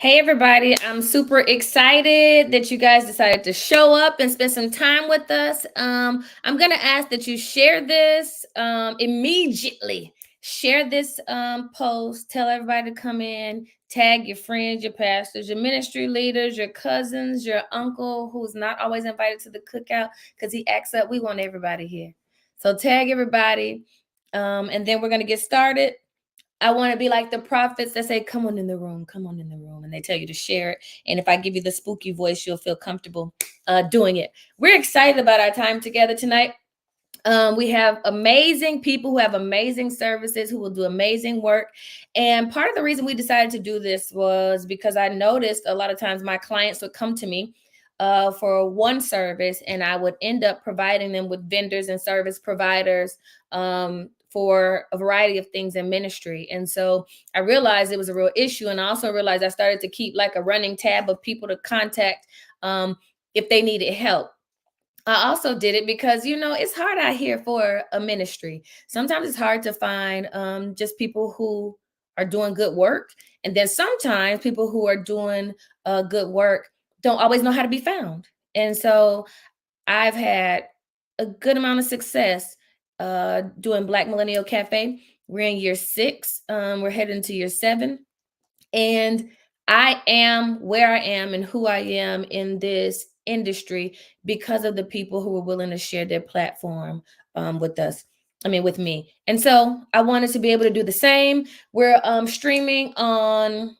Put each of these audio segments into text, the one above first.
Hey, everybody. I'm super excited that you guys decided to show up and spend some time with us. I'm going to ask that you share this immediately. Share this post. Tell everybody to come in. Tag your friends, your pastors, your ministry leaders, your cousins, your uncle who's not always invited to the cookout because he acts up. We want everybody here. So tag everybody. And then we're going to get started. I want to be like the prophets that say, come on in the room, come on in the room. And they tell you to share it. And if I give you the spooky voice, you'll feel comfortable doing it. We're excited about our time together tonight. We have amazing people who have amazing services, who will do amazing work. And part of the reason we decided to do this was because I noticed a lot of times my clients would come to me for one service, and I would end up providing them with vendors and service providers for a variety of things in ministry. And so I realized it was a real issue. And I also realized I started to keep like a running tab of people to contact if they needed help. I also did it because, it's hard out here for a ministry. Sometimes it's hard to find just people who are doing good work. And then sometimes people who are doing good work don't always know how to be found. And so I've had a good amount of success doing Black Millennial Cafe. We're in year 6. We're heading to year 7. And I am where I am and who I am in this industry because of the people who were willing to share their platform with us. With me. And so I wanted to be able to do the same. We're streaming on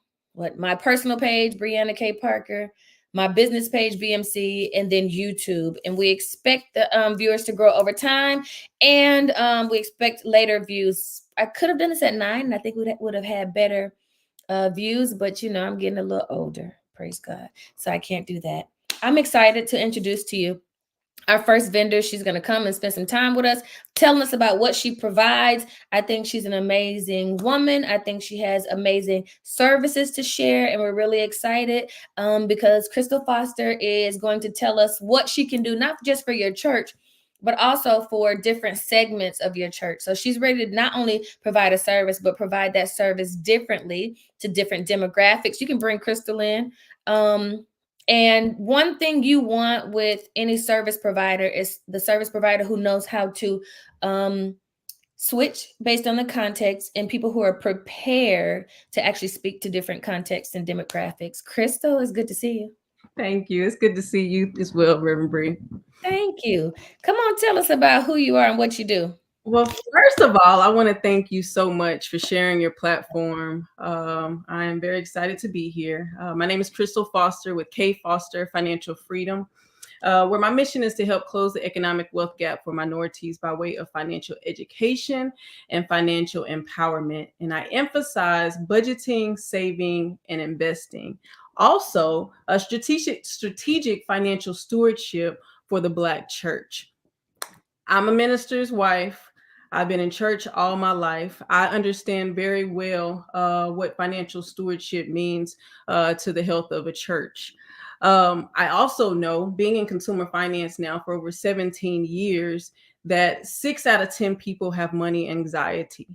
my personal page, Brianna K. Parker, my business page, BMC, and then YouTube. And we expect the viewers to grow over time. And we expect later views. I could have done this at 9, and I think we would have had better views, but I'm getting a little older, praise God, so I can't do that. I'm excited to introduce to you our first vendor. She's going to come and spend some time with us, telling us about what she provides. I think she's an amazing woman. I think she has amazing services to share, and we're really excited because Crystal Foster is going to tell us what she can do, not just for your church, but also for different segments of your church. So she's ready to not only provide a service, but provide that service differently to different demographics. You can bring Crystal in. And one thing you want with any service provider is the service provider who knows how to switch based on the context, and people who are prepared to actually speak to different contexts and demographics. Crystal, it's good to see you. Thank you. It's good to see you as well, Reverend Bree. Thank you. Come on, tell us about who you are and what you do. Well, first of all, I want to thank you so much for sharing your platform. I am very excited to be here. My name is Crystal Foster with K Foster Financial Freedom, where my mission is to help close the economic wealth gap for minorities by way of financial education and financial empowerment. And I emphasize budgeting, saving, and investing. Also, a strategic financial stewardship for the Black church. I'm a minister's wife. I've been in church all my life. I understand very well what financial stewardship means to the health of a church. I also know, being in consumer finance now for over 17 years, that 6 out of 10 people have money anxiety.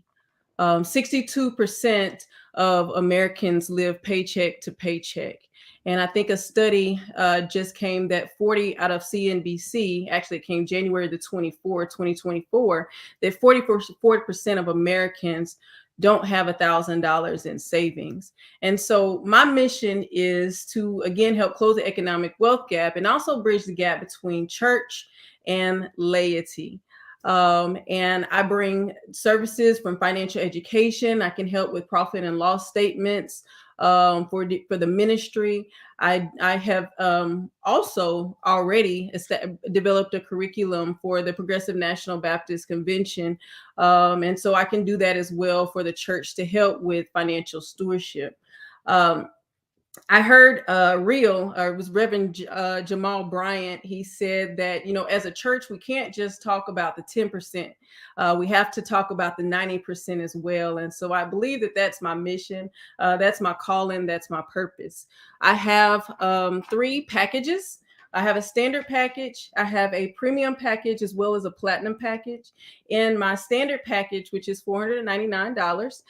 62% of Americans live paycheck to paycheck. And I think a study just came that 40 out of CNBC, actually it came January the 24th, 2024, that 40% of Americans don't have $1,000 in savings. And so my mission is to, again, help close the economic wealth gap and also bridge the gap between church and laity. And I bring services from financial education. I can help with profit and loss statements for the ministry. I have also already developed a curriculum for the Progressive National Baptist Convention. And so I can do that as well for the church to help with financial stewardship. I heard it was Reverend Jamal Bryant. He said that, as a church, we can't just talk about the 10%. We have to talk about the 90% as well. And so I believe that that's my mission. That's my calling. That's my purpose. I have 3 packages. I have a standard package, I have a premium package, as well as a platinum package. In my standard package, which is $499,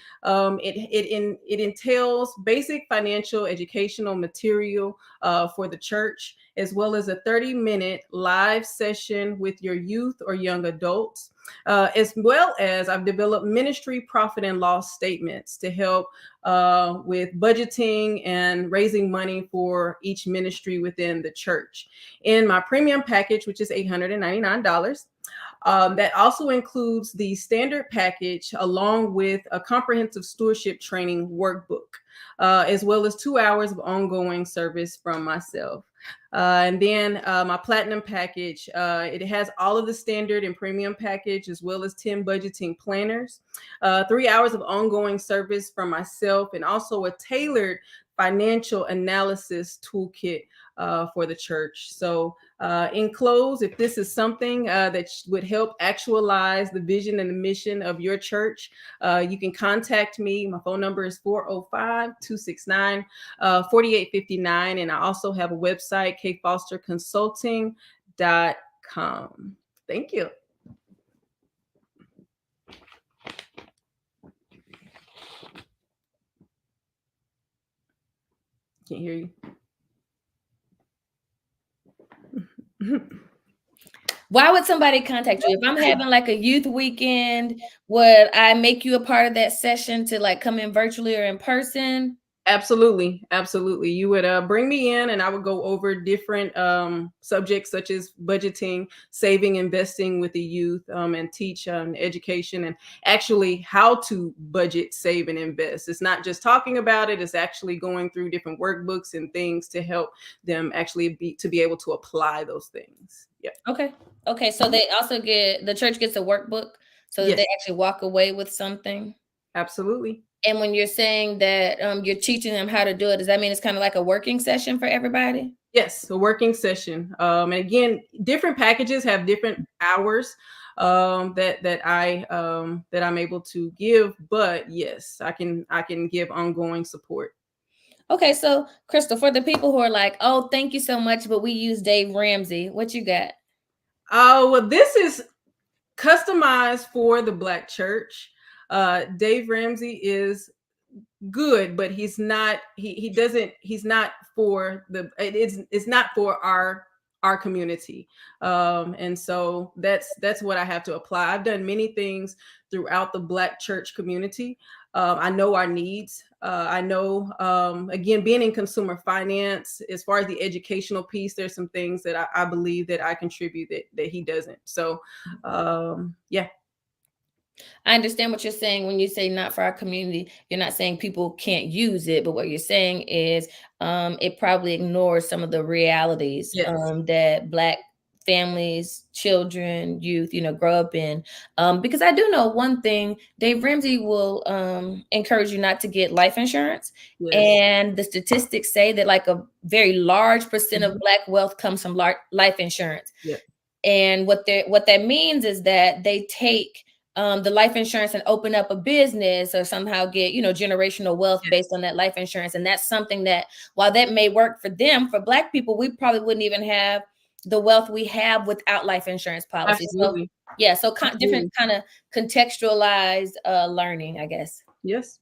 it entails basic financial educational material for the church, as well as a 30-minute live session with your youth or young adults. As well as I've developed ministry profit and loss statements to help with budgeting and raising money for each ministry within the church. In my premium package, which is $899, that also includes the standard package along with a comprehensive stewardship training workbook, as well as 2 hours of ongoing service from myself. And then my platinum package, it has all of the standard and premium package, as well as 10 budgeting planners, 3 hours of ongoing service from myself, and also a tailored financial analysis toolkit for the church. So in close, if this is something that would help actualize the vision and the mission of your church, you can contact me. My phone number is 405-269-4859. And I also have a website, kfosterconsulting.com. Thank you. Can't hear you. Why would somebody contact you? If I'm having like a youth weekend, would I make you a part of that session to like come in virtually or in person? Absolutely. Absolutely. You would bring me in and I would go over different subjects such as budgeting, saving, investing with the youth, and teach education and actually how to budget, save, and invest. It's not just talking about it, it's actually going through different workbooks and things to help them actually be able to apply those things. Yeah. Okay. Okay. So they also the church gets a workbook so that Yes. they actually walk away with something. Absolutely. And when you're saying that you're teaching them how to do it, does that mean it's kind of like a working session for everybody? Yes, a working session. And again, different packages have different hours that I'm able to give. But yes, I can give ongoing support. Okay, so Crystal, for the people who are like, "Oh, thank you so much, but we use Dave Ramsey," what you got? Oh, well, this is customized for the Black church. Dave Ramsey is good, but he's not. He doesn't. He's not for the. It's not for our community, and so that's what I have to apply. I've done many things throughout the Black church community. I know our needs. I know, again, being in consumer finance, as far as the educational piece, there's some things that I believe that I contribute that he doesn't. So, yeah. I understand what you're saying when you say not for our community. You're not saying people can't use it, but what you're saying is it probably ignores some of the realities Yes. that Black families, children, youth, grow up in. Because I do know one thing, Dave Ramsey will encourage you not to get life insurance. Yes. And the statistics say that like a very large percent of Black wealth comes from life insurance. Yeah. And what that means is that they take the life insurance and open up a business or somehow get, generational wealth based on that life insurance. And that's something that, while that may work for them, for Black people, we probably wouldn't even have the wealth we have without life insurance policies. Absolutely. So, yeah, so different kind of contextualized learning, I guess. Yes.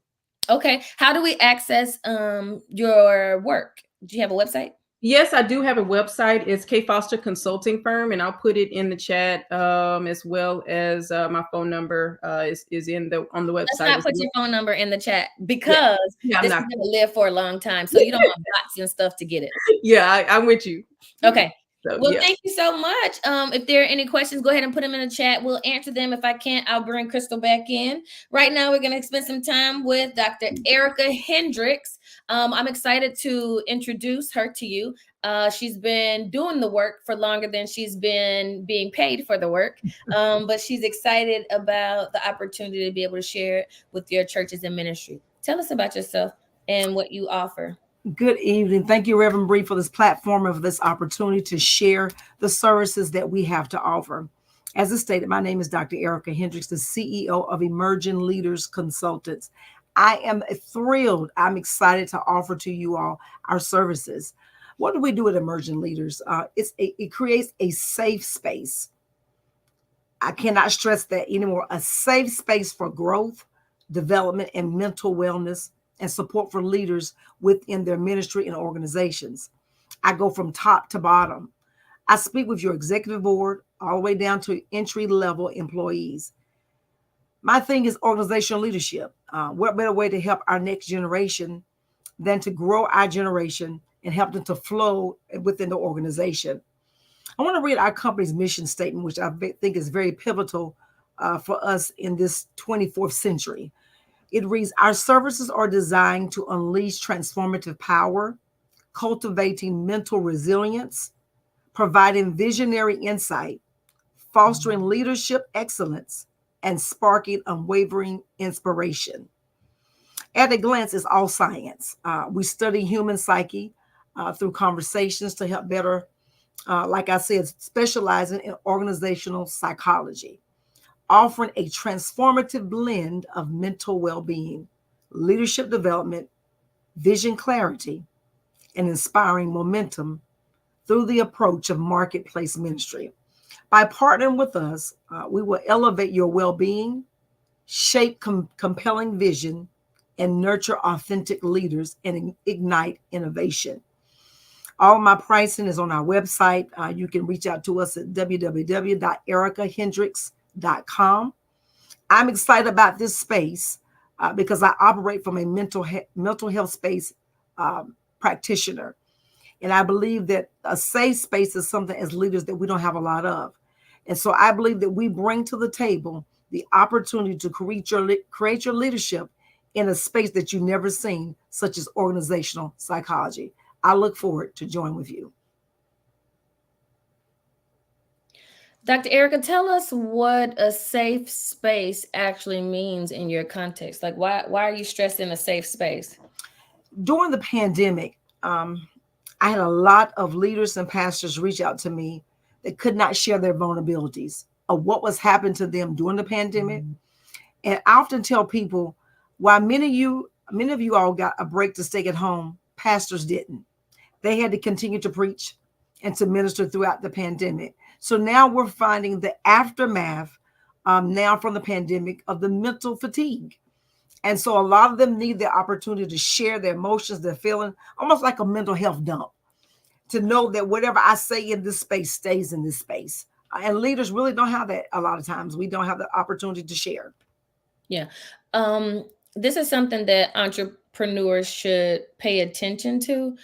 Okay, how do we access your work? Do you have a website? Yes, I do have a website. It's K Foster Consulting Firm, and I'll put it in the chat, as well as my phone number is on the website. Let's not put your phone number in the chat because Yeah, this is going to live for a long time. So you don't have bots and stuff to get it. Yeah, I'm with you. Okay. So, well, thank you so much. If there are any questions, go ahead and put them in the chat. We'll answer them. If I can't, I'll bring Crystal back in. Right now, we're going to spend some time with Dr. Erica Hendricks. I'm excited to introduce her to you. She's been doing the work for longer than she's been being paid for the work, but she's excited about the opportunity to be able to share it with your churches and ministry. Tell us about yourself and what you offer. Good evening. Thank you, Reverend Bree, for this platform, of this opportunity to share the services that we have to offer. As I stated, my name is Dr. Erica Hendricks, the CEO of Emerging Leaders Consultants. I am thrilled. I'm excited to offer to you all our services. What do we do with emerging leaders? It creates a safe space. I cannot stress that anymore. A safe space for growth, development, and mental wellness and support for leaders within their ministry and organizations. I go from top to bottom. I speak with your executive board all the way down to entry level employees. My thing is organizational leadership. What better way to help our next generation than to grow our generation and help them to flow within the organization? I want to read our company's mission statement, which I think is very pivotal for us in this 24th century. It reads, our services are designed to unleash transformative power, cultivating mental resilience, providing visionary insight, fostering leadership excellence, and sparking unwavering inspiration. At a glance, it's all science. We study human psyche through conversations to help better, like I said, specializing in organizational psychology, offering a transformative blend of mental well-being, leadership development, vision clarity, and inspiring momentum through the approach of marketplace ministry. By partnering with us, we will elevate your well-being, shape compelling vision, and nurture authentic leaders and ignite innovation. All my pricing is on our website. You can reach out to us at www.ericahendricks.com. I'm excited about this space because I operate from a mental health space practitioner. And I believe that a safe space is something as leaders that we don't have a lot of. And so I believe that we bring to the table the opportunity to create your leadership in a space that you've never seen, such as organizational psychology. I look forward to join with you. Dr. Erica, tell us what a safe space actually means in your context. Like, why are you stressing a safe space? During the pandemic, I had a lot of leaders and pastors reach out to me that could not share their vulnerabilities of what was happening to them during the pandemic. Mm-hmm. And I often tell people, while many of you all got a break to stay at home, pastors didn't. They had to continue to preach and to minister throughout the pandemic. So now we're finding the aftermath now from the pandemic of the mental fatigue. And so a lot of them need the opportunity to share their emotions, their feeling, almost like a mental health dump, to know that whatever I say in this space stays in this space. And leaders really don't have that a lot of times. We don't have the opportunity to share. Yeah. This is something that entrepreneurs should pay attention to.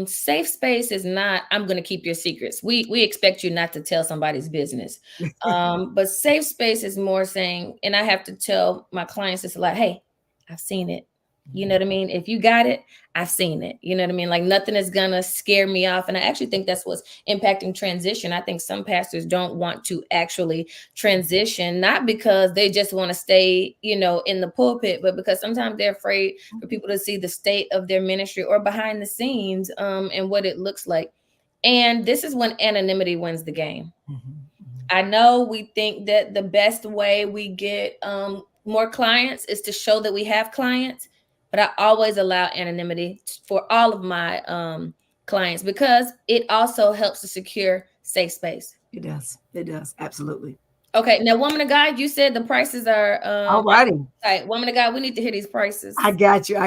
Safe space is not, I'm going to keep your secrets. We expect you not to tell somebody's business. But safe space is more saying, and I have to tell my clients, it's like, hey, I've seen it. You know what I mean? If you got it, I've seen it. You know what I mean? Like nothing is going to scare me off. And I actually think that's what's impacting transition. I think some pastors don't want to actually transition, not because they just want to stay, in the pulpit, but because sometimes they're afraid for people to see the state of their ministry or behind the scenes and what it looks like. And this is when anonymity wins the game. Mm-hmm. I know we think that the best way we get more clients is to show that we have clients. But I always allow anonymity for all of my clients because it also helps to secure safe space. It does. It does. Absolutely. Okay. Now, Woman of God, you said the prices are all righty. Right. Woman of God, we need to hear these prices. I got you.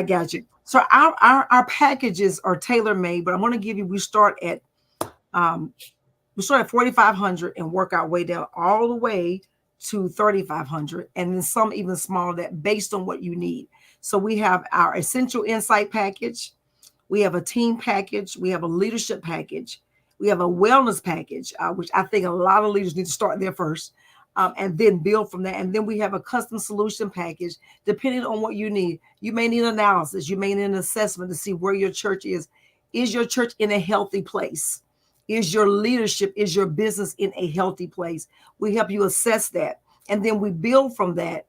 So our packages are tailor-made, but I want to give you, we start at $4,500 and work our way down all the way to $3,500, and then some even smaller that based on what you need. So we have our essential insight package. We have a team package. We have a leadership package. We have a wellness package, which I think a lot of leaders need to start there first and then build from that. And then we have a custom solution package, depending on what you need. You may need analysis. You may need an assessment to see where your church is. Is your church in a healthy place? Is your leadership, is your business in a healthy place? We help you assess that. And then we build from that.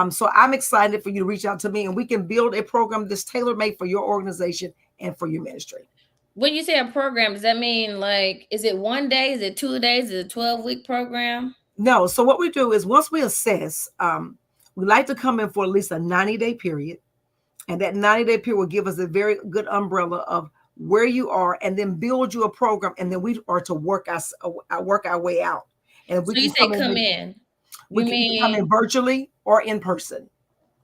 So I'm excited for you to reach out to me and we can build a program that's tailor-made for your organization and for your ministry. When you say a program, does that mean like, is it 1 day? Is it 2 days? Is it a 12-week program? No. So what we do is once we assess, we like to come in for at least a 90-day period. And that 90-day period will give us a very good umbrella of where you are and then build you a program, and then we are to work our way out. And if we So you can say come in. we You can come in mean virtually or in person.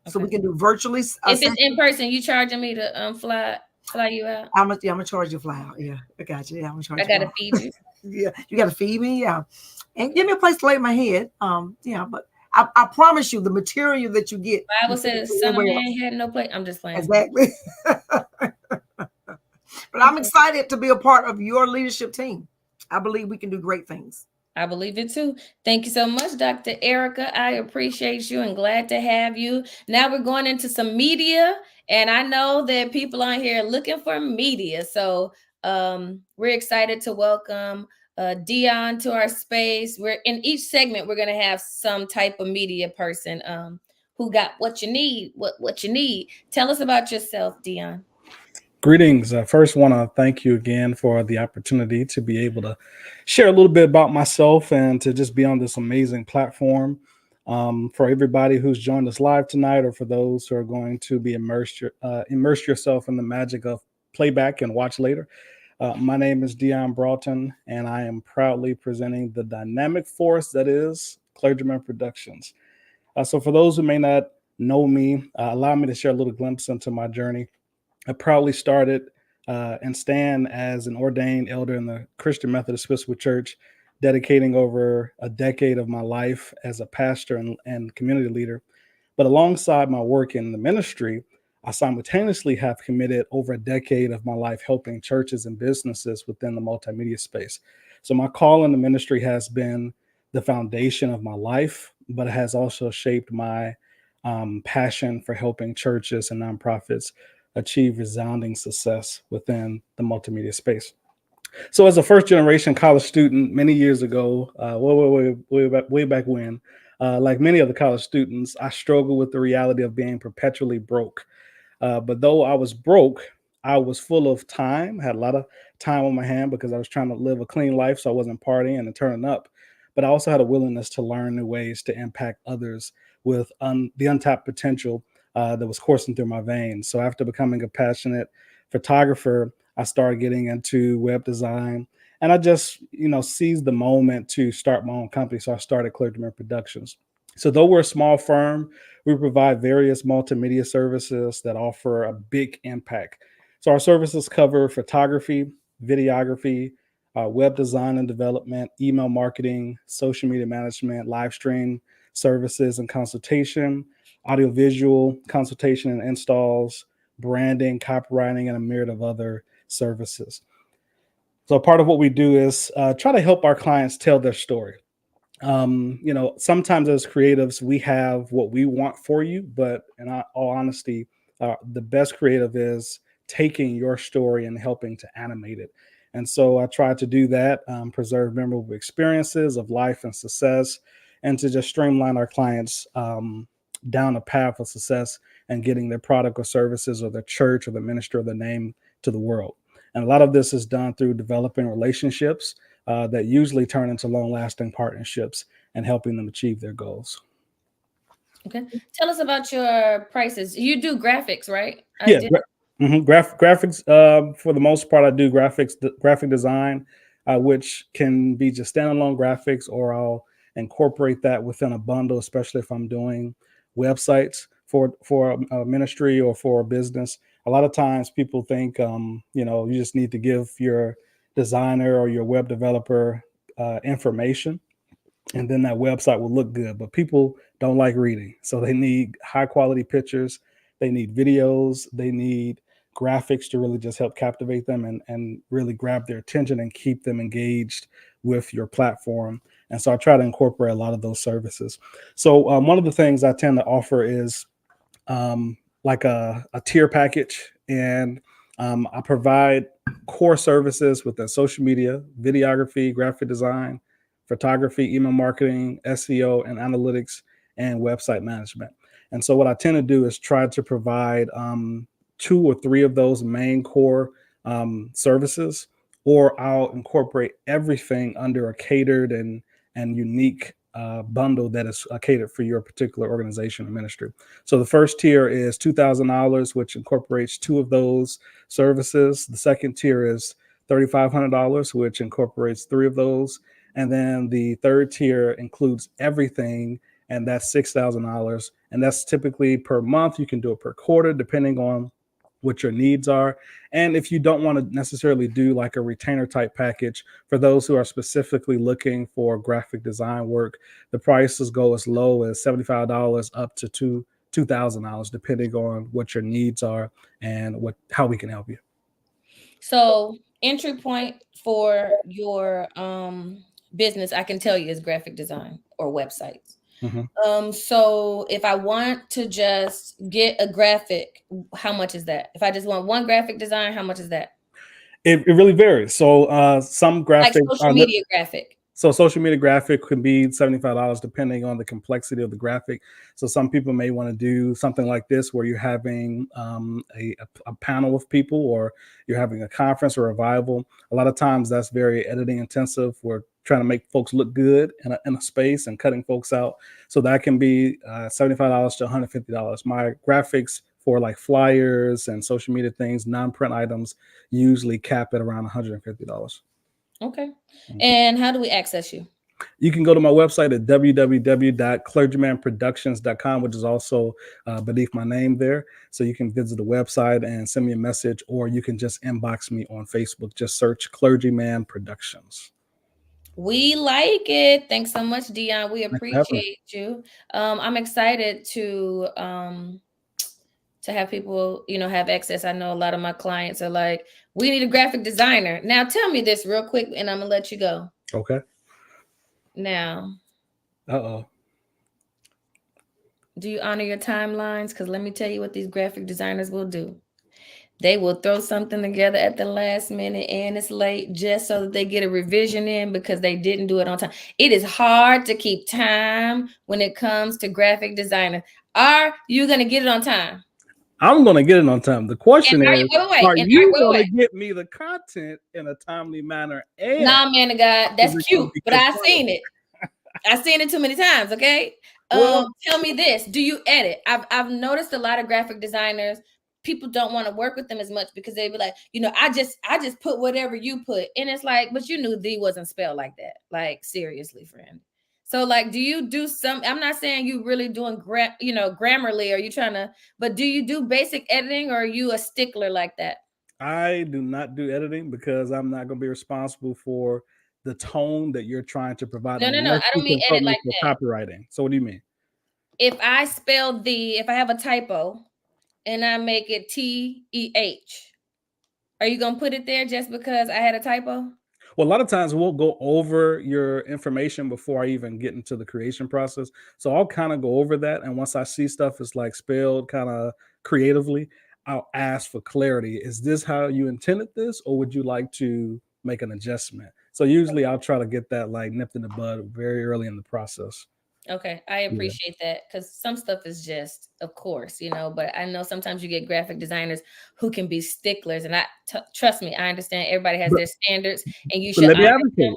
So we okay. can do virtually. If it's in person, you charging me to fly you out? I'm gonna charge you fly out. Yeah, I got you. Yeah, I'm gonna charge I you. gotta feed you. Yeah, you gotta feed me. Yeah, and give me a place to lay my head. Yeah, but I promise you, the material that you get, Bible says, "Son of man had no place." I'm just playing. Exactly. But I'm excited to be a part of your leadership team. I believe we can do great things. I believe it too. Thank you so much, Dr. Erica. I appreciate you and glad to have you. Now we're going into some media, and I know that people on here are looking for media. So we're excited to welcome Dion to our space. We're in each segment, we're going to have some type of media person who got what you need, what you need. Tell us about yourself, Dion. Greetings. First, want to thank you again for the opportunity to be able to share a little bit about myself and to just be on this amazing platform. For everybody who's joined us live tonight, or for those who are going to be immerse yourself in the magic of playback and watch later. My name is Dion Broughton, and I am proudly presenting the dynamic force that is Clergyman Productions. So, for those who may not know me, allow me to share a little glimpse into my journey. I proudly started and stand as an ordained elder in the Christian Methodist Episcopal Church, dedicating over a decade of my life as a pastor and community leader. But alongside my work in the ministry, I simultaneously have committed over a decade of my life helping churches and businesses within the multimedia space. So my call in the ministry has been the foundation of my life, but it has also shaped my passion for helping churches and nonprofits achieve resounding success within the multimedia space. So, as a first generation college student many years ago, way back when, like many other college students, I struggled with the reality of being perpetually broke. But though I was broke, I was full of time, had a lot of time on my hand because I was trying to live a clean life. So I wasn't partying and turning up. But I also had a willingness to learn new ways to impact others with the untapped potential that was coursing through my veins. So after becoming a passionate photographer, I started getting into web design. And I just, seized the moment to start my own company. So I started Clergyman Productions. So though we're a small firm, we provide various multimedia services that offer a big impact. So our services cover photography, videography, web design and development, email marketing, social media management, live stream services and consultation, audiovisual consultation and installs, branding, copywriting, and a myriad of other services. So part of what we do is try to help our clients tell their story. Sometimes as creatives, we have what we want for you, but in all honesty, the best creative is taking your story and helping to animate it. And so I try to do that, preserve memorable experiences of life and success, and to just streamline our clients down a path of success and getting their product or services or their church or the ministry or the name to the world. And a lot of this is done through developing relationships that usually turn into long-lasting partnerships and helping them achieve their goals. Okay. Tell us about your prices. You do graphics, right? Graphics. For the most part, I do graphic design, which can be just standalone graphics, or I'll incorporate that within a bundle, especially if I'm doing websites for a ministry or for a business. A lot of times people think, you just need to give your designer or your web developer information, and then that website will look good. But people don't like reading, so they need high quality pictures, they need videos, they need graphics to really just help captivate them and really grab their attention and keep them engaged with your platform. And so I try to incorporate a lot of those services. So one of the things I tend to offer is like a tier package, and I provide core services within social media, videography, graphic design, photography, email marketing, SEO, and analytics, and website management. And so what I tend to do is try to provide 2 or 3 of those main core services, or I'll incorporate everything under a catered and unique bundle that is catered for your particular organization or ministry. So the first tier is $2,000, which incorporates 2 of those services. The second tier is $3,500, which incorporates 3 of those. And then the third tier includes everything, and that's $6,000. And that's typically per month. You can do it per quarter, depending on what your needs are. And if you don't want to necessarily do like a retainer type package, for those who are specifically looking for graphic design work, the prices go as low as $75 up to $2,000, depending on what your needs are and how we can help you. So entry point for your business, I can tell you, is graphic design or websites. So if I want to just get a graphic, how much is that? If I just want one graphic design, how much is that? It really varies. So some graphics like social media graphic. So social media graphic can be $75 depending on the complexity of the graphic. So some people may want to do something like this where you're having a panel of people, or you're having a conference or a revival. A lot of times that's very editing intensive. We're trying to make folks look good in a space and cutting folks out. So that can be $75 to $150. My graphics for like flyers and social media things, non-print items, usually cap at around $150. Okay. And how do we access you? You can go to my website at www.clergymanproductions.com, which is also beneath my name there. So you can visit the website and send me a message, or you can just inbox me on Facebook. Just search Clergyman Productions. We like it. Thanks so much, Dion. We appreciate you. I'm excited to have people, have access. I know a lot of my clients are like, we need a graphic designer. Now tell me this real quick and I'm gonna let you go. Okay. Now. Uh-oh. Do you honor your timelines? Because let me tell you what these graphic designers will do. They will throw something together at the last minute and it's late just so that they get a revision in because they didn't do it on time. It is hard to keep time when it comes to graphic designer. Are you going to get it on time? I'm going to get it on time. The question is, are you going to get me the content in a timely manner? Nah, man of God, that's cute, but I've seen it. I've seen it too many times, okay? Well, tell me this. Do you edit? I've noticed a lot of graphic designers, people don't want to work with them as much because they be like, I just put whatever you put. And it's like, but you knew the wasn't spelled like that. Like, seriously, friend. So like, do you do some, I'm not saying you really doing Grammarly, or you trying to, but do you do basic editing, or are you a stickler like that? I do not do editing because I'm not going to be responsible for the tone that you're trying to provide. No. I don't mean edit like that. Copywriting. So what do you mean? If I have a typo and I make it TEH, are you going to put it there just because I had a typo? Well, a lot of times we'll go over your information before I even get into the creation process. So I'll kind of go over that. And once I see stuff is like spelled kind of creatively, I'll ask for clarity. Is this how you intended this, or would you like to make an adjustment? So usually I'll try to get that like nipped in the bud very early in the process. Okay, I appreciate that, because some stuff is just, of course, but I know sometimes you get graphic designers who can be sticklers, and trust me, I understand everybody has their standards, and you should. Let me advocate.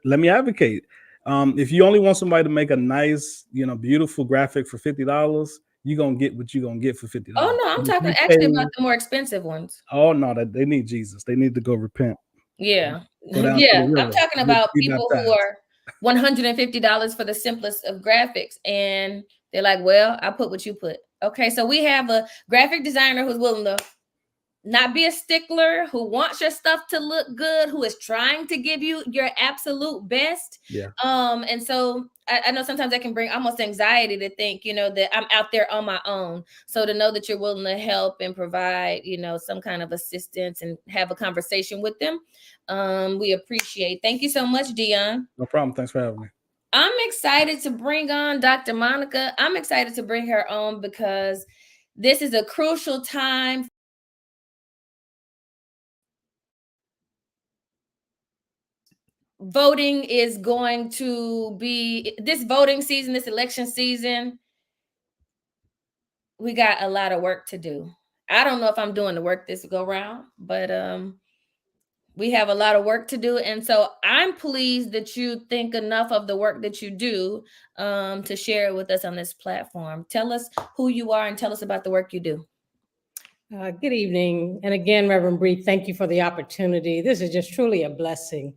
Let me advocate. If you only want somebody to make a nice, beautiful graphic for $50, you're gonna get what you're gonna get for $50. Oh no, I'm talking actually about the more expensive ones. Oh no, they need Jesus. They need to go repent. Yeah, I'm talking about people who are $150 for the simplest of graphics, and they're like, well, I put what you put. Okay, so we have a graphic designer who's willing to not be a stickler, who wants your stuff to look good, who is trying to give you your absolute best. And so I know sometimes that can bring almost anxiety to think, that I'm out there on my own. So to know that you're willing to help and provide, some kind of assistance and have a conversation with them, we appreciate. Thank you so much, Dion. No problem. Thanks for having me. I'm excited to bring on Dr. Monica. I'm excited to bring her on because this is a crucial time. Voting is going to be this voting season, this election season. We got a lot of work to do. I don't know if I'm doing the work this go round, but We have a lot of work to do. And so I'm pleased that you think enough of the work that you do to share it with us on this platform. Tell us who you are and tell us about the work you do. Good evening. And again, Reverend Bree, thank you for the opportunity. This is just truly a blessing.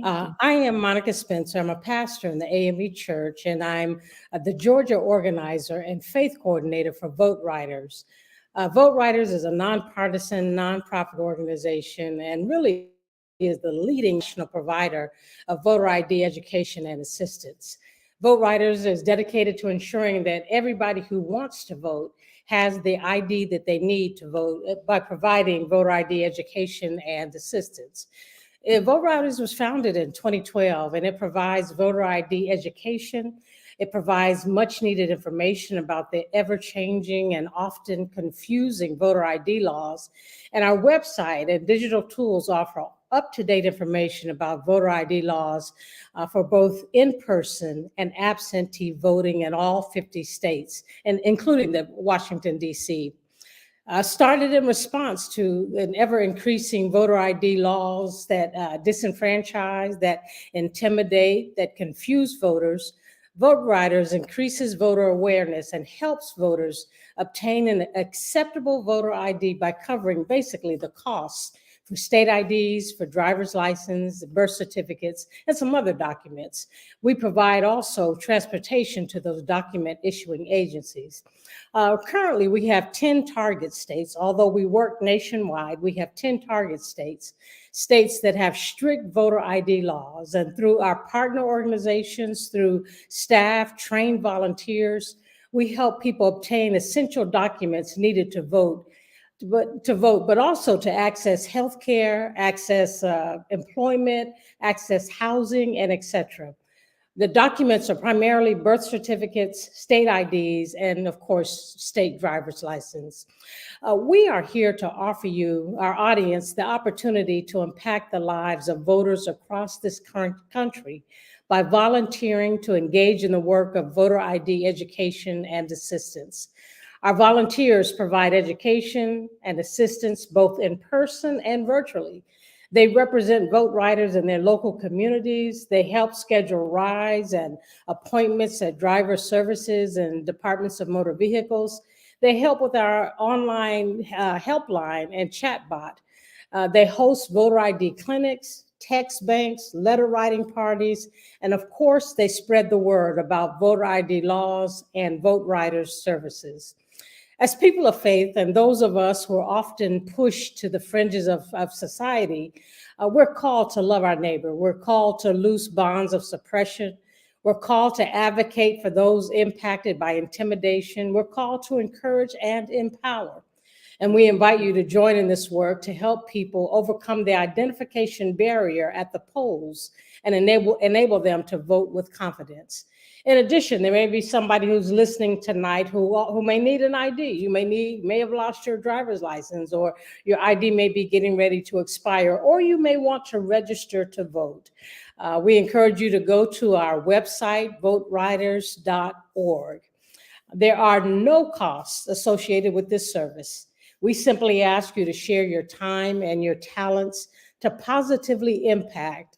I am Monica Spencer. I'm a pastor in the AME Church, and I'm the Georgia organizer and faith coordinator for Vote Riders. Vote Riders is a nonpartisan, nonprofit organization and really is the leading national provider of voter ID education and assistance. Vote Riders is dedicated to ensuring that everybody who wants to vote has the ID that they need to vote by providing voter ID education and assistance. Vote Riders was founded in 2012, and it provides voter ID education. It provides much needed information about the ever-changing and often confusing voter ID laws. And our website and digital tools offer up-to-date information about voter ID laws for both in-person and absentee voting in all 50 states, and including the Washington, D.C. Started in response to an ever-increasing voter ID laws that disenfranchise, that intimidate, that confuse voters. Vote Riders increases voter awareness and helps voters obtain an acceptable voter ID by covering basically the costs for state IDs, for driver's license, birth certificates, and some other documents. We provide also transportation to those document issuing agencies. Currently, we have 10 target states. Although we work nationwide, we have 10 target states, states that have strict voter ID laws. And through our partner organizations, through staff, trained volunteers, we help people obtain essential documents needed to vote, but also to access healthcare, access employment, access housing, and etc. The documents are primarily birth certificates, state IDs, and of course, state driver's license. We are here to offer you, our audience, the opportunity to impact the lives of voters across this current country by volunteering to engage in the work of voter ID education and assistance. Our volunteers provide education and assistance both in person and virtually. They represent Vote Riders in their local communities. They help schedule rides and appointments at driver services and departments of motor vehicles. They help with our online helpline and chatbot. They host voter ID clinics, text banks, letter writing parties, and of course, they spread the word about voter ID laws and Vote Riders services. As people of faith and those of us who are often pushed to the fringes of society, we're called to love our neighbor. We're called to loose bonds of suppression. We're called to advocate for those impacted by intimidation. We're called to encourage and empower. And we invite you to join in this work to help people overcome the identification barrier at the polls and enable them to vote with confidence. In addition, there may be somebody who's listening tonight who may need an ID. You may have lost your driver's license, or your ID may be getting ready to expire, or you may want to register to vote. We encourage you to go to our website, voteriders.org. There are no costs associated with this service. We simply ask you to share your time and your talents to positively impact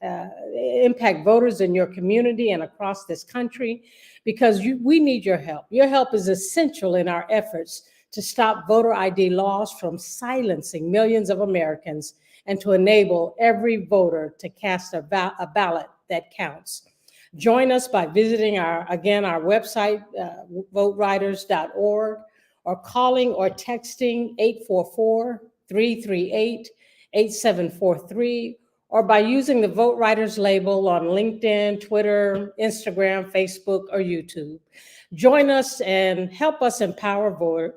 voters in your community and across this country, because we need your help. Your help is essential in our efforts to stop voter ID laws from silencing millions of Americans and to enable every voter to cast a ballot that counts. Join us by visiting our website, voteriders.org, or calling or texting 844-338-8743, or by using the Vote Riders label on LinkedIn, Twitter, Instagram, Facebook, or YouTube. Join us and help us empower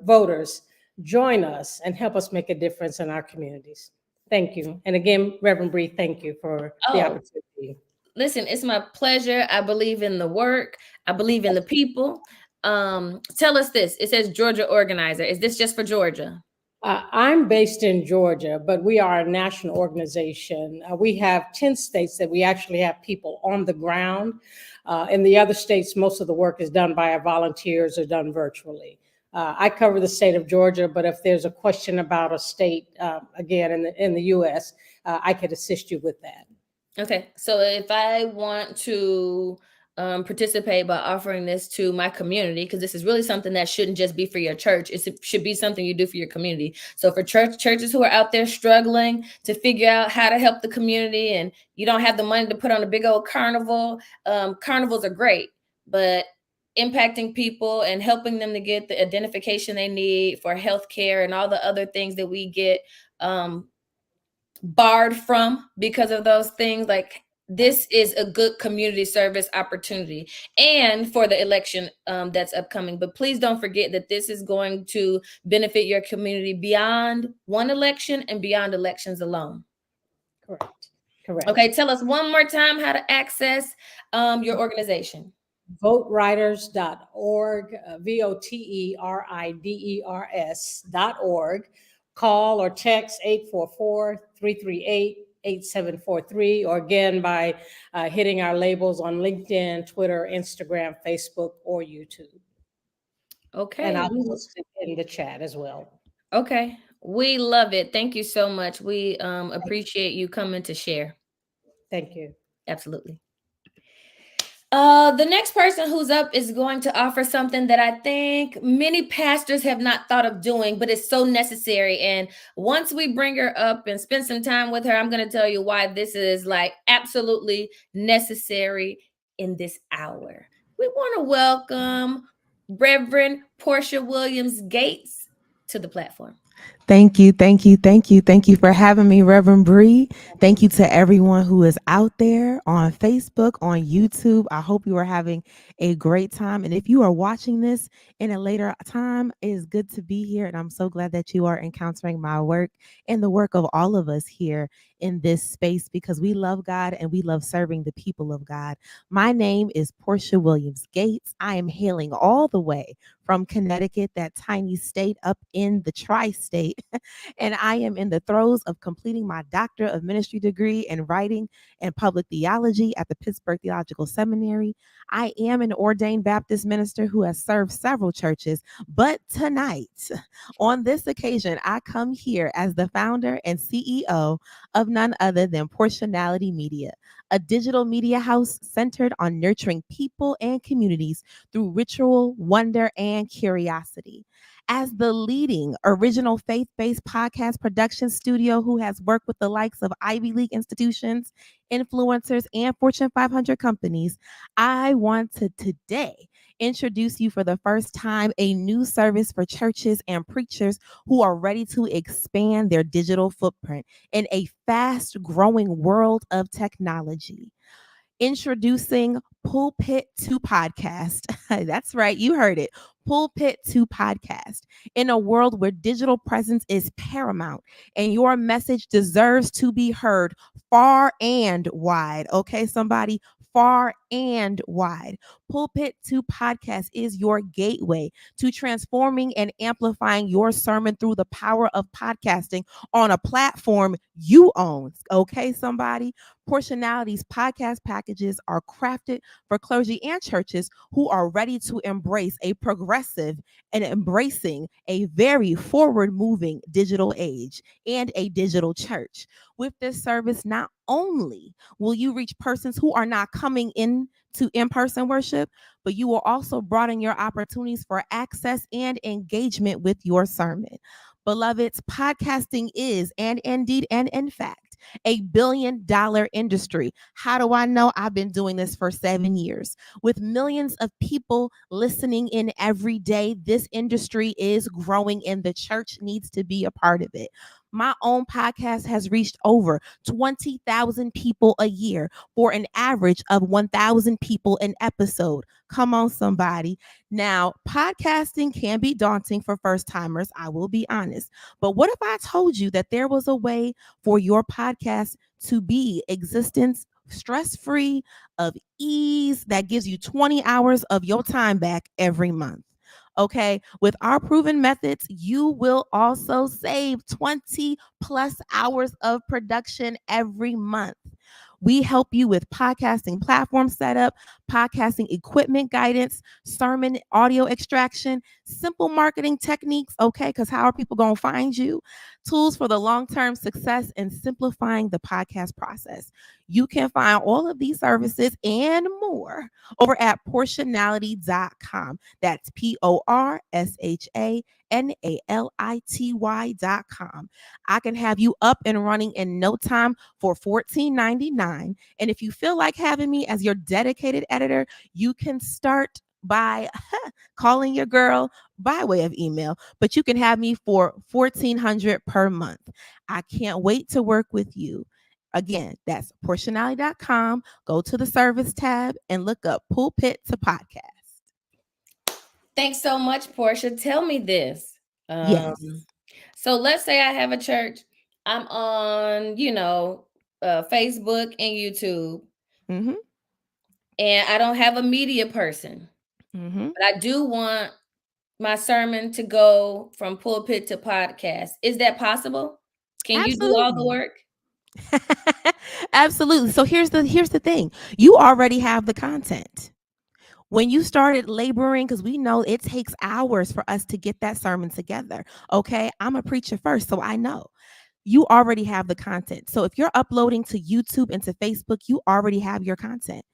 voters. Join us and help us make a difference in our communities. Thank you. And again, Reverend Bree, thank you for the opportunity. Listen, it's my pleasure. I believe in the work. I believe in the people. Tell us this. It says Georgia organizer. Is this just for Georgia? I'm based in Georgia, but we are a national organization. We have 10 states that we actually have people on the ground. In the other states, most of the work is done by our volunteers or done virtually. I cover the state of Georgia, but if there's a question about a state, again, in the U.S., I could assist you with that. Okay, so if I want to participate by offering this to my community, because this is really something that shouldn't just be for your church, it should be something you do for your community. So for churches who are out there struggling to figure out how to help the community, and you don't have the money to put on a big old carnival, carnivals are great, but impacting people and helping them to get the identification they need for healthcare and all the other things that we get barred from because of those things, like this is a good community service opportunity, and for the election that's upcoming. But please don't forget that this is going to benefit your community beyond one election and beyond elections alone. Correct. Correct. Okay, tell us one more time how to access your organization. Voteriders.org, VOTERIDERS.org. Call or text 844-338-8743, or again by hitting our labels on LinkedIn, Twitter, Instagram, Facebook, or YouTube. Okay. And I'll post it in the chat as well. Okay. We love it. Thank you so much. We appreciate you coming to share. Thank you. Absolutely. The next person who's up is going to offer something that I think many pastors have not thought of doing, but it's so necessary. And once we bring her up and spend some time with her, I'm going to tell you why this is like absolutely necessary in this hour. We want to welcome Reverend Portia Williams Gates to the platform. Thank you, thank you, thank you. Thank you for having me, Reverend Bree. Thank you to everyone who is out there on Facebook, on YouTube. I hope you are having a great time. And if you are watching this in a later time, it is good to be here. And I'm so glad that you are encountering my work and the work of all of us here in this space, because we love God and we love serving the people of God. My name is Portia Williams Gates. I am hailing all the way from Connecticut, that tiny state up in the tri-state. And I am in the throes of completing my Doctor of Ministry degree in writing and public theology at the Pittsburgh Theological Seminary. I am an ordained Baptist minister who has served several churches, but tonight, on this occasion, I come here as the founder and CEO of none other than Portionality Media, a digital media house centered on nurturing people and communities through ritual, wonder, and curiosity. As the leading original faith-based podcast production studio who has worked with the likes of Ivy League institutions, influencers, and Fortune 500 companies, I want to today introduce you for the first time a new service for churches and preachers who are ready to expand their digital footprint in a fast-growing world of technology. Introducing Pulpit to Podcast. That's right, you heard it. Pulpit to Podcast. In a world where digital presence is paramount and your message deserves to be heard far and wide. Okay, somebody, far and wide. Pulpit to Podcast is your gateway to transforming and amplifying your sermon through the power of podcasting on a platform you own. Okay, somebody. Portionality's podcast packages are crafted for clergy and churches who are ready to embrace a progressive and embracing a very forward-moving digital age and a digital church. With this service, not only will you reach persons who are not coming in to in-person worship, but you will also broaden your opportunities for access and engagement with your sermon. Beloveds, podcasting is, and indeed, and in fact, $1 billion industry. How do I know? I've been doing this for 7 years. With millions of people listening in every day, this industry is growing and the church needs to be a part of it. My own podcast has reached over 20,000 people a year for an average of 1,000 people an episode. Come on, somebody. Now, podcasting can be daunting for first timers, I will be honest. But what if I told you that there was a way for your podcast to be existence stress-free, of ease, that gives you 20 hours of your time back every month? Okay, with our proven methods, you will also save 20 plus hours of production every month. We help you with podcasting platform setup, podcasting equipment guidance, sermon audio extraction, simple marketing techniques, okay? Because how are people going to find you? Tools for the long-term success and simplifying the podcast process. You can find all of these services and more over at portionality.com. That's portionality.com. I can have you up and running in no time for $14.99. And if you feel like having me as your dedicated editor, you can start by calling your girl by way of email, but you can have me for $1,400 per month. I can't wait to work with you. Again, that's portionality.com. Go to the service tab and look up Pulpit to Podcast. Thanks so much, Portia. Tell me this. Yes. So let's say I have a church. I'm on, Facebook and YouTube, Mm-hmm. and I don't have a media person. Mm-hmm. But I do want my sermon to go from pulpit to podcast. Is that possible? Can you do all the Absolutely. work? Absolutely. So here's the thing. You already have the content. When you started laboring, because we know it takes hours for us to get that sermon together. Okay. I'm a preacher first, so I know. You already have the content. So if you're uploading to YouTube and to Facebook, you already have your content.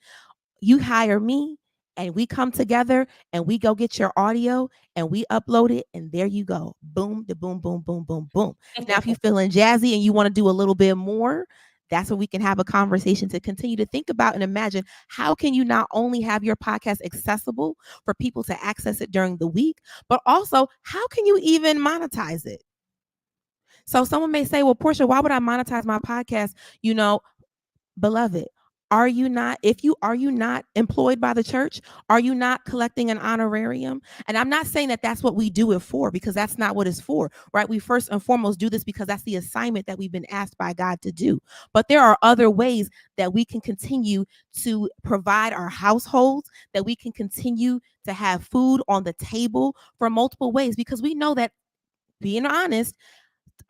You hire me and we come together and we go get your audio and we upload it, and there you go. Boom, the boom, boom, boom, boom, boom. Now, if you're feeling jazzy and you want to do a little bit more, that's where we can have a conversation to continue to think about and imagine how can you not only have your podcast accessible for people to access it during the week, but also how can you even monetize it? So someone may say, well, Portia, why would I monetize my podcast? Beloved, are you not employed by the church? Are you not collecting an honorarium? And I'm not saying that that's what we do it for, because that's not what it's for, right? We first and foremost do this because that's the assignment that we've been asked by God to do. But there are other ways that we can continue to provide our households, that we can continue to have food on the table for multiple ways, because we know that, being honest,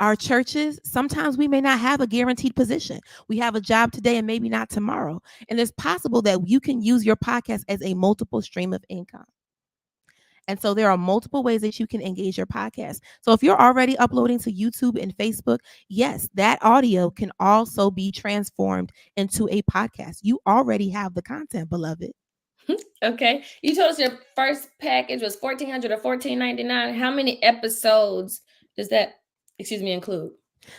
our churches, sometimes we may not have a guaranteed position. We have a job today and maybe not tomorrow. And it's possible that you can use your podcast as a multiple stream of income. And so there are multiple ways that you can engage your podcast. So if you're already uploading to YouTube and Facebook, yes, that audio can also be transformed into a podcast. You already have the content, beloved. Okay. You told us your first package was $1,400 or $14.99. How many episodes does that, include?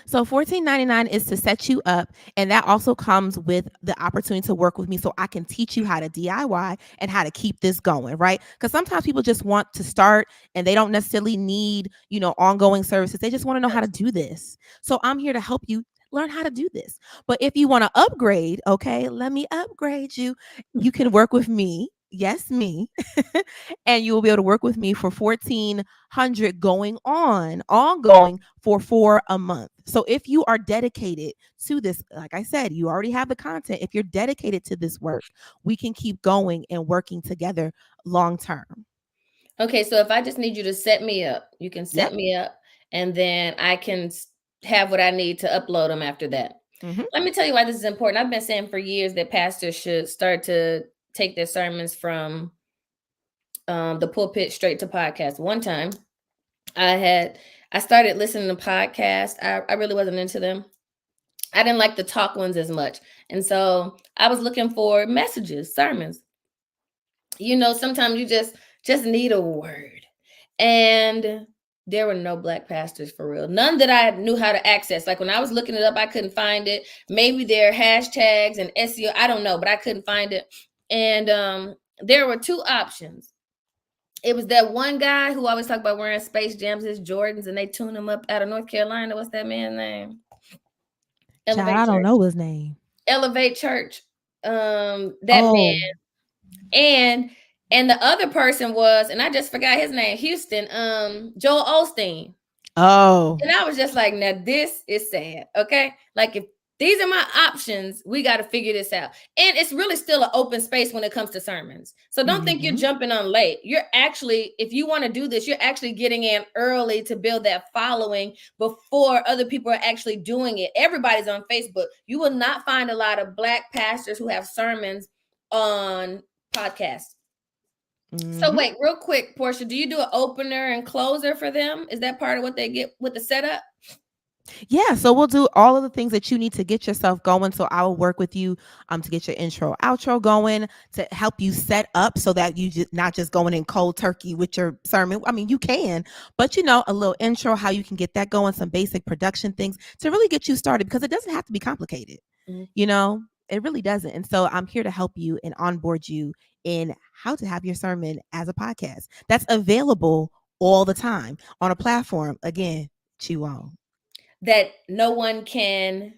So $14.99 is to set you up, and that also comes with the opportunity to work with me so I can teach you how to DIY and how to keep this going, right? Because sometimes people just want to start and they don't necessarily need, ongoing services. They just want to know how to do this. So I'm here to help you learn how to do this. But if you want to upgrade, okay, let me upgrade you. You can work with me. Yes, me. And you will be able to work with me for $1,400 ongoing for $4 a month. So if you are dedicated to this, like I said, you already have the content. If you're dedicated to this work, we can keep going and working together long term. Okay, so if I just need you to set me up, you can set me up, and then I can have what I need to upload them after that. Mm-hmm. Let me tell you why this is important. I've been saying for years that pastors should start to take their sermons from the pulpit straight to podcast. One time I started listening to podcasts. I really wasn't into them. I didn't like the talk ones as much. And so I was looking for messages, sermons. Sometimes you just need a word. And there were no Black pastors for real. None that I knew how to access. Like when I was looking it up, I couldn't find it. Maybe there are hashtags and SEO. I don't know, but I couldn't find it. And there were two options. It was that one guy who always talked about wearing Space Jams, his Jordans, and they tuned him up out of North Carolina. What's that man's name? Child, I don't know his name. Elevate Church. Man. And the other person was, and I just forgot his name, Houston, Joel Osteen. Oh. And I was just like, now this is sad. Okay. Like These are my options. We got to figure this out. And it's really still an open space when it comes to sermons. So don't think you're jumping on late. You're actually, if you want to do this, you're actually getting in early to build that following before other people are actually doing it. Everybody's on Facebook. You will not find a lot of Black pastors who have sermons on podcasts. So wait, real quick, Portia, do you do an opener and closer for them? Is that part of what they get with the setup? Yeah, so we'll do all of the things that you need to get yourself going. So I will work with you to get your intro, outro going, to help you set up so that you just not just going in cold turkey with your sermon. I mean, you can, but a little intro, how you can get that going, some basic production things to really get you started, because it doesn't have to be complicated. It really doesn't. And so I'm here to help you and onboard you in how to have your sermon as a podcast that's available all the time on a platform, again, chew on, that no one can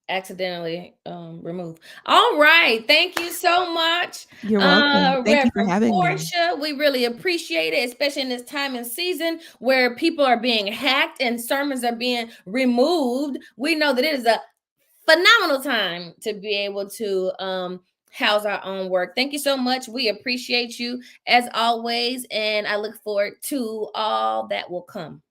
accidentally remove. All right. Thank you so much. You're welcome. Thank you for having Portia, we really appreciate it, especially in this time and season where people are being hacked and sermons are being removed. We know that it is a phenomenal time to be able to house our own work. Thank you so much. We appreciate you as always, and I look forward to all that will come.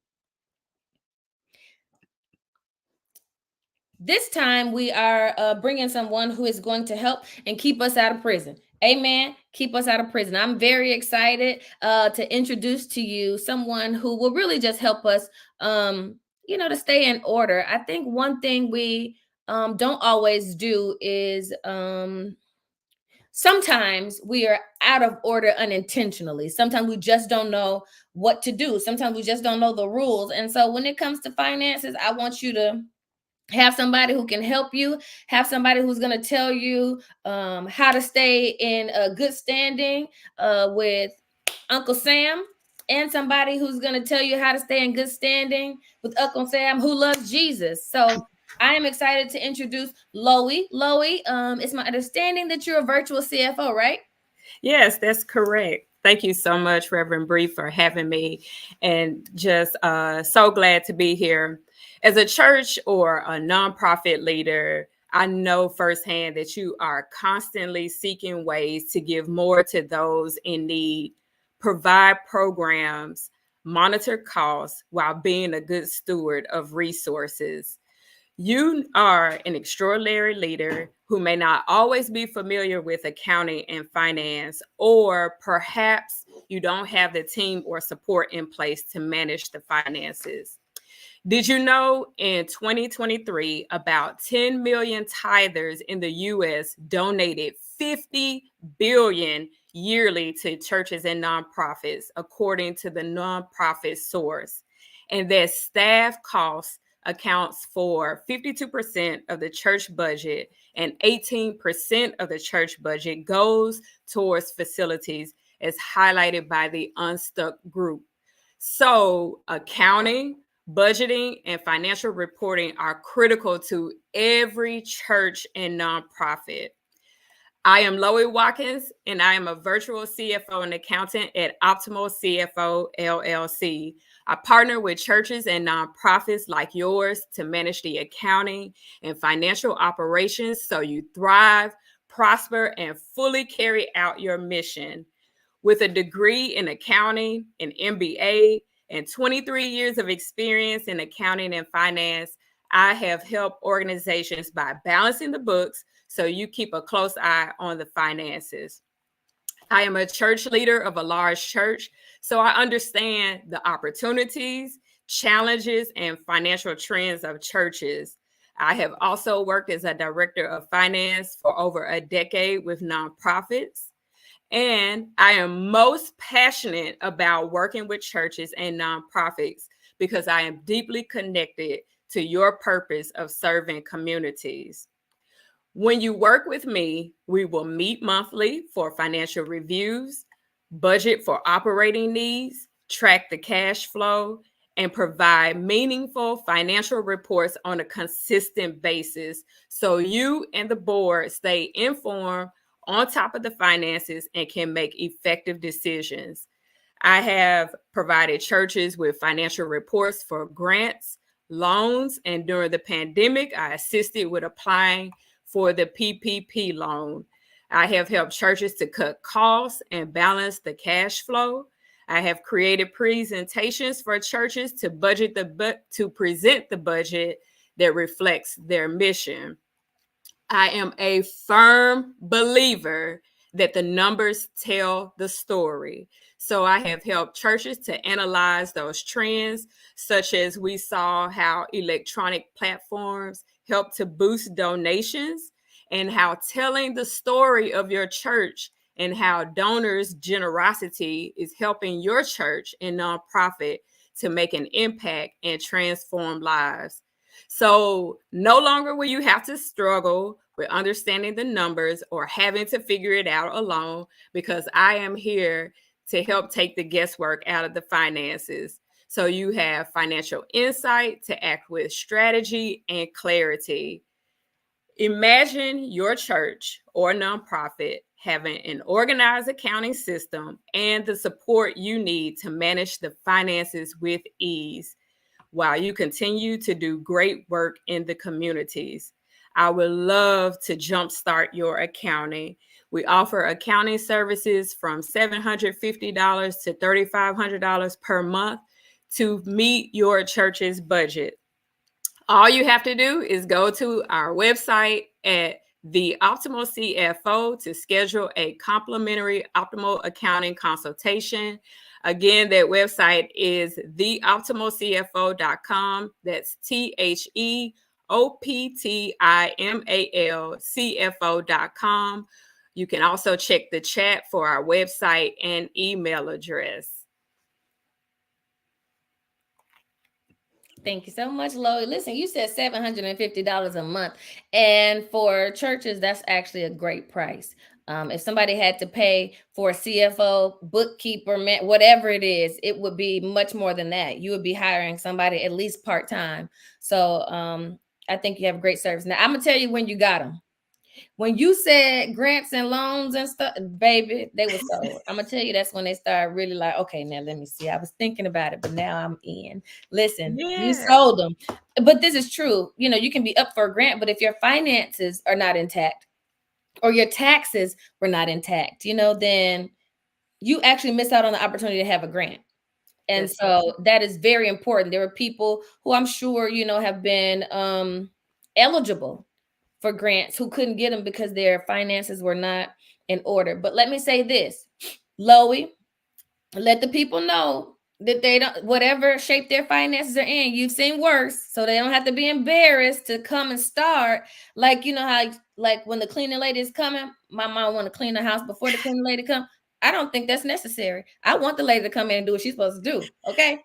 This time we are bringing someone who is going to help and keep us out of prison. Amen. Keep us out of prison. I'm very excited to introduce to you someone who will really just help us, to stay in order. I think one thing we don't always do is sometimes we are out of order unintentionally. Sometimes we just don't know what to do. Sometimes we just don't know the rules. And so when it comes to finances, I want you to have somebody who can help you, have somebody who's going to tell you how to stay in a good standing with Uncle Sam, and somebody who's going to tell you how to stay in good standing with Uncle Sam who loves Jesus. So I am excited to introduce Loie. Loie, it's my understanding that you're a virtual CFO, right? Yes, that's correct. Thank you so much, Reverend Bree, for having me, and just so glad to be here. As a church or a nonprofit leader, I know firsthand that you are constantly seeking ways to give more to those in need, provide programs, monitor costs while being a good steward of resources. You are an extraordinary leader who may not always be familiar with accounting and finance, or perhaps you don't have the team or support in place to manage the finances. Did you know in 2023, about 10 million tithers in the U.S. donated $50 billion yearly to churches and nonprofits, according to the nonprofit source, and that staff costs accounts for 52% of the church budget, and 18% of the church budget goes towards facilities, as highlighted by the Unstuck group. So accounting, budgeting, and financial reporting are critical to every church and nonprofit. I am Loie Watkins, and I am a virtual CFO and accountant at Optimal CFO LLC. I partner with churches and nonprofits like yours to manage the accounting and financial operations so you thrive, prosper, and fully carry out your mission. With a degree in accounting, an MBA, and 23 years of experience in accounting and finance, I have helped organizations by balancing the books so you keep a close eye on the finances. I am a church leader of a large church, so I understand the opportunities, challenges, and financial trends of churches. I have also worked as a director of finance for over a decade with nonprofits. And I am most passionate about working with churches and nonprofits because I am deeply connected to your purpose of serving communities. When you work with me, we will meet monthly for financial reviews, budget for operating needs, track the cash flow, and provide meaningful financial reports on a consistent basis so you and the board stay informed, on top of the finances, and can make effective decisions. I have provided churches with financial reports for grants, loans. And during the pandemic, I assisted with applying for the PPP loan. I have helped churches to cut costs and balance the cash flow. I have created presentations for churches to present the budget that reflects their mission. I am a firm believer that the numbers tell the story. So I have helped churches to analyze those trends, such as we saw how electronic platforms help to boost donations, and how telling the story of your church and how donors' generosity is helping your church and nonprofit to make an impact and transform lives. So no longer will you have to struggle with understanding the numbers or having to figure it out alone, because I am here to help take the guesswork out of the finances. So you have financial insight to act with strategy and clarity. Imagine your church or nonprofit having an organized accounting system and the support you need to manage the finances with ease, while you continue to do great work in the communities. I would love to jumpstart your accounting. We offer accounting services from $750 to $3,500 per month to meet your church's budget. All you have to do is go to our website at The Optimal CFO to schedule a complimentary optimal accounting consultation. Again, that website is theoptimalcfo.com. That's TheOptimalCFO.com. You can also check the chat for our website and email address. Thank you so much, Loie. Listen, you said $750 a month. And for churches, that's actually a great price. If somebody had to pay for a CFO, bookkeeper, whatever it is, it would be much more than that. You would be hiring somebody at least part-time. So I think you have a great service. Now, I'm going to tell you when you got them. When you said grants and loans and stuff, baby, they were sold. I'm going to tell you that's when they started really like, okay, now let me see. I was thinking about it, but now I'm in. Listen, You sold them. But this is true. You know, you can be up for a grant, but if your finances are not intact or your taxes were not intact, you know, then you actually miss out on the opportunity to have a grant. And so that is very important. There are people who I'm sure, you know, have been eligible for grants who couldn't get them because their finances were not in order. But let me say this, Loie, let the people know that they don't, whatever shape their finances are in, you've seen worse, so they don't have to be embarrassed to come and start. Like, you know how, like when the cleaning lady is coming, my mom want to clean the house before the cleaning lady come. I don't think that's necessary. I want the lady to come in and do what she's supposed to do, okay?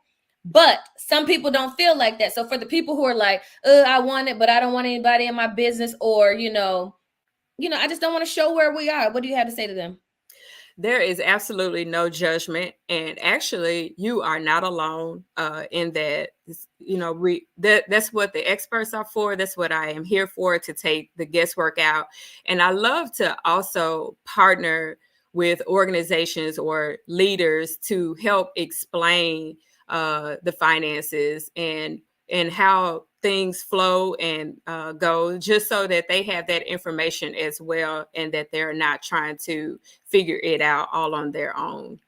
But some people don't feel like that. So for the people who are like, I want it, but I don't want anybody in my business, or, you know, I just don't want to show where we are. What do you have to say to them? There is absolutely no judgment. And actually, you are not alone in that. You know, that's what the experts are for. That's what I am here for, to take the guesswork out. And I love to also partner with organizations or leaders to help explain the finances and how things flow and go, just so that they have that information as well, and that they're not trying to figure it out all on their own,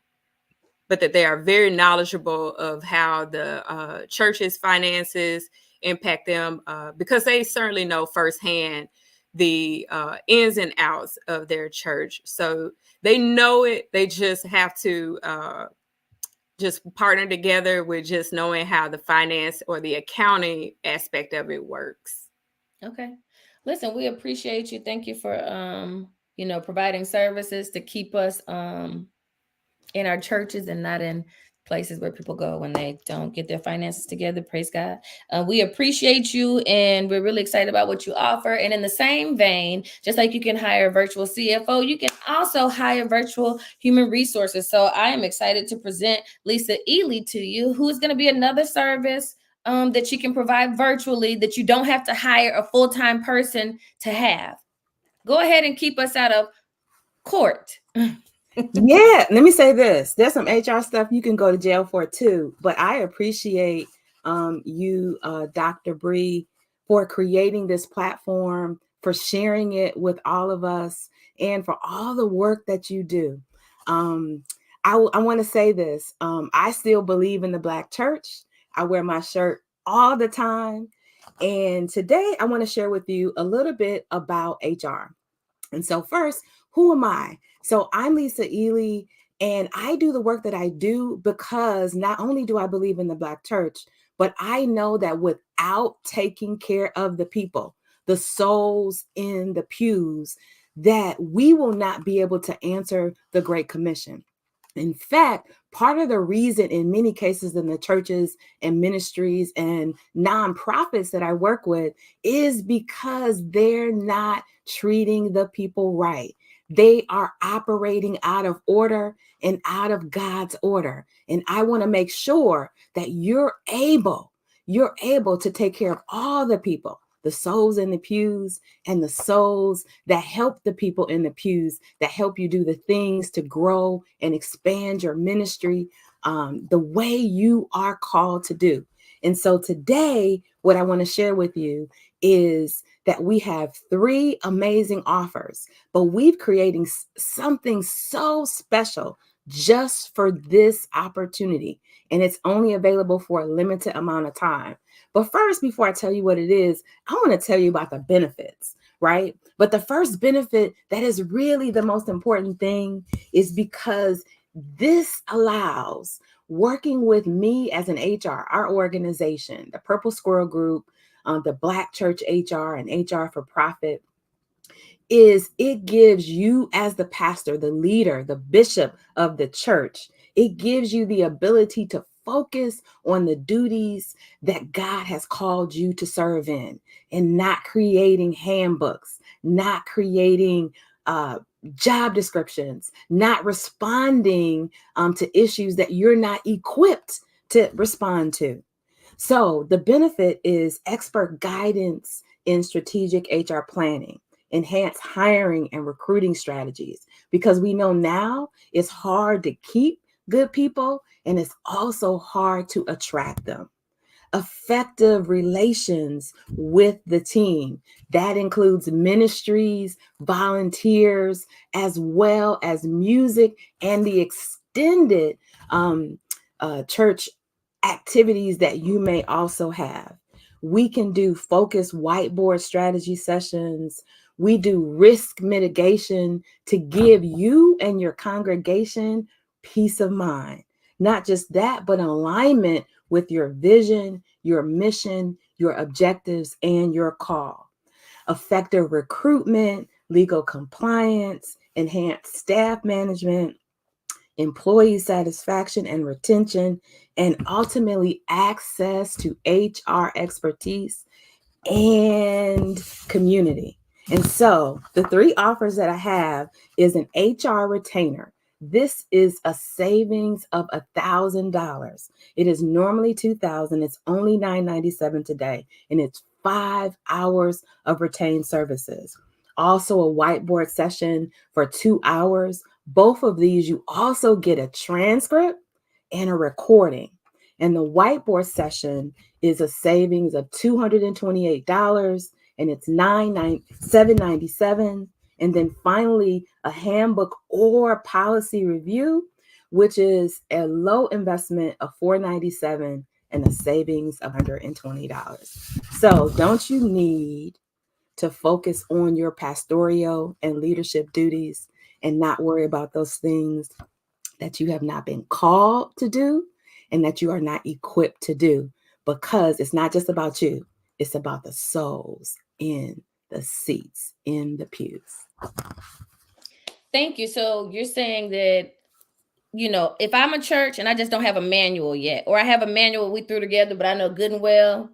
but that they are very knowledgeable of how the church's finances impact them, because they certainly know firsthand the ins and outs of their church. So they know it. They just have to just partner together with just knowing how the finance or the accounting aspect of it works. Okay. Listen, we appreciate you. Thank you for, providing services to keep us in our churches and not in places where people go when they don't get their finances together. Praise God. We appreciate you, and we're really excited about what you offer. And in the same vein, just like you can hire a virtual CFO, you can also hire virtual human resources. So I am excited to present Lisa Ely to you, who is going to be another service that you can provide virtually that you don't have to hire a full-time person to have. Go ahead and keep us out of court. Yeah, let me say this. There's some HR stuff you can go to jail for too, but I appreciate you, Dr. Bree, for creating this platform, for sharing it with all of us, and for all the work that you do. I want to say this. I still believe in the Black church. I wear my shirt all the time. And today I want to share with you a little bit about HR. And so first, who am I? So I'm Lisa Ely, and I do the work that I do because not only do I believe in the Black church, but I know that without taking care of the people, the souls in the pews, that we will not be able to answer the Great Commission. In fact, part of the reason in many cases in the churches and ministries and nonprofits that I work with is because they're not treating the people right. They are operating out of order and out of God's order. And I want to make sure that you're able to take care of all the people, the souls in the pews and the souls that help the people in the pews, that help you do the things to grow and expand your ministry the way you are called to do. And so today, what I want to share with you is that we have 3 amazing offers, but we've creating something so special just for this opportunity. And it's only available for a limited amount of time. But first, before I tell you what it is, I want to tell you about the benefits, right? But the first benefit that is really the most important thing is because this allows working with me as an HR, our organization, the Purple Squirrel Group, the Black Church HR and HR for Profit, is it gives you as the pastor, the leader, the bishop of the church, it gives you the ability to focus on the duties that God has called you to serve in, and not creating handbooks, not creating job descriptions, not responding to issues that you're not equipped to respond to. So the benefit is expert guidance in strategic HR planning, enhanced hiring and recruiting strategies, because we know now it's hard to keep good people and it's also hard to attract them. Effective relations with the team. That includes ministries, volunteers, as well as music and the extended church activities that you may also have. We can do focused whiteboard strategy sessions. We do risk mitigation to give you and your congregation peace of mind. Not just that, but alignment with your vision, your mission, your objectives, and your call. Effective recruitment, legal compliance, enhanced staff management, employee satisfaction and retention, and ultimately access to HR expertise and community. And so the 3 offers that I have is an HR retainer. This is a savings of $1,000. It is normally $2,000. It's only $997 today, and it's 5 hours of retained services. Also a whiteboard session for 2 hours. Both of these, you also get a transcript and a recording. And the whiteboard session is a savings of $228, and it's $797. And then finally, a handbook or policy review, which is a low investment of $497 and a savings of $120. So don't you need to focus on your pastoral and leadership duties and not worry about those things that you have not been called to do and that you are not equipped to do? Because it's not just about you, it's about the souls in the seats, in the pews. Thank you. So you're saying that, if I'm a church and I just don't have a manual yet, or I have a manual we threw together, but I know good and well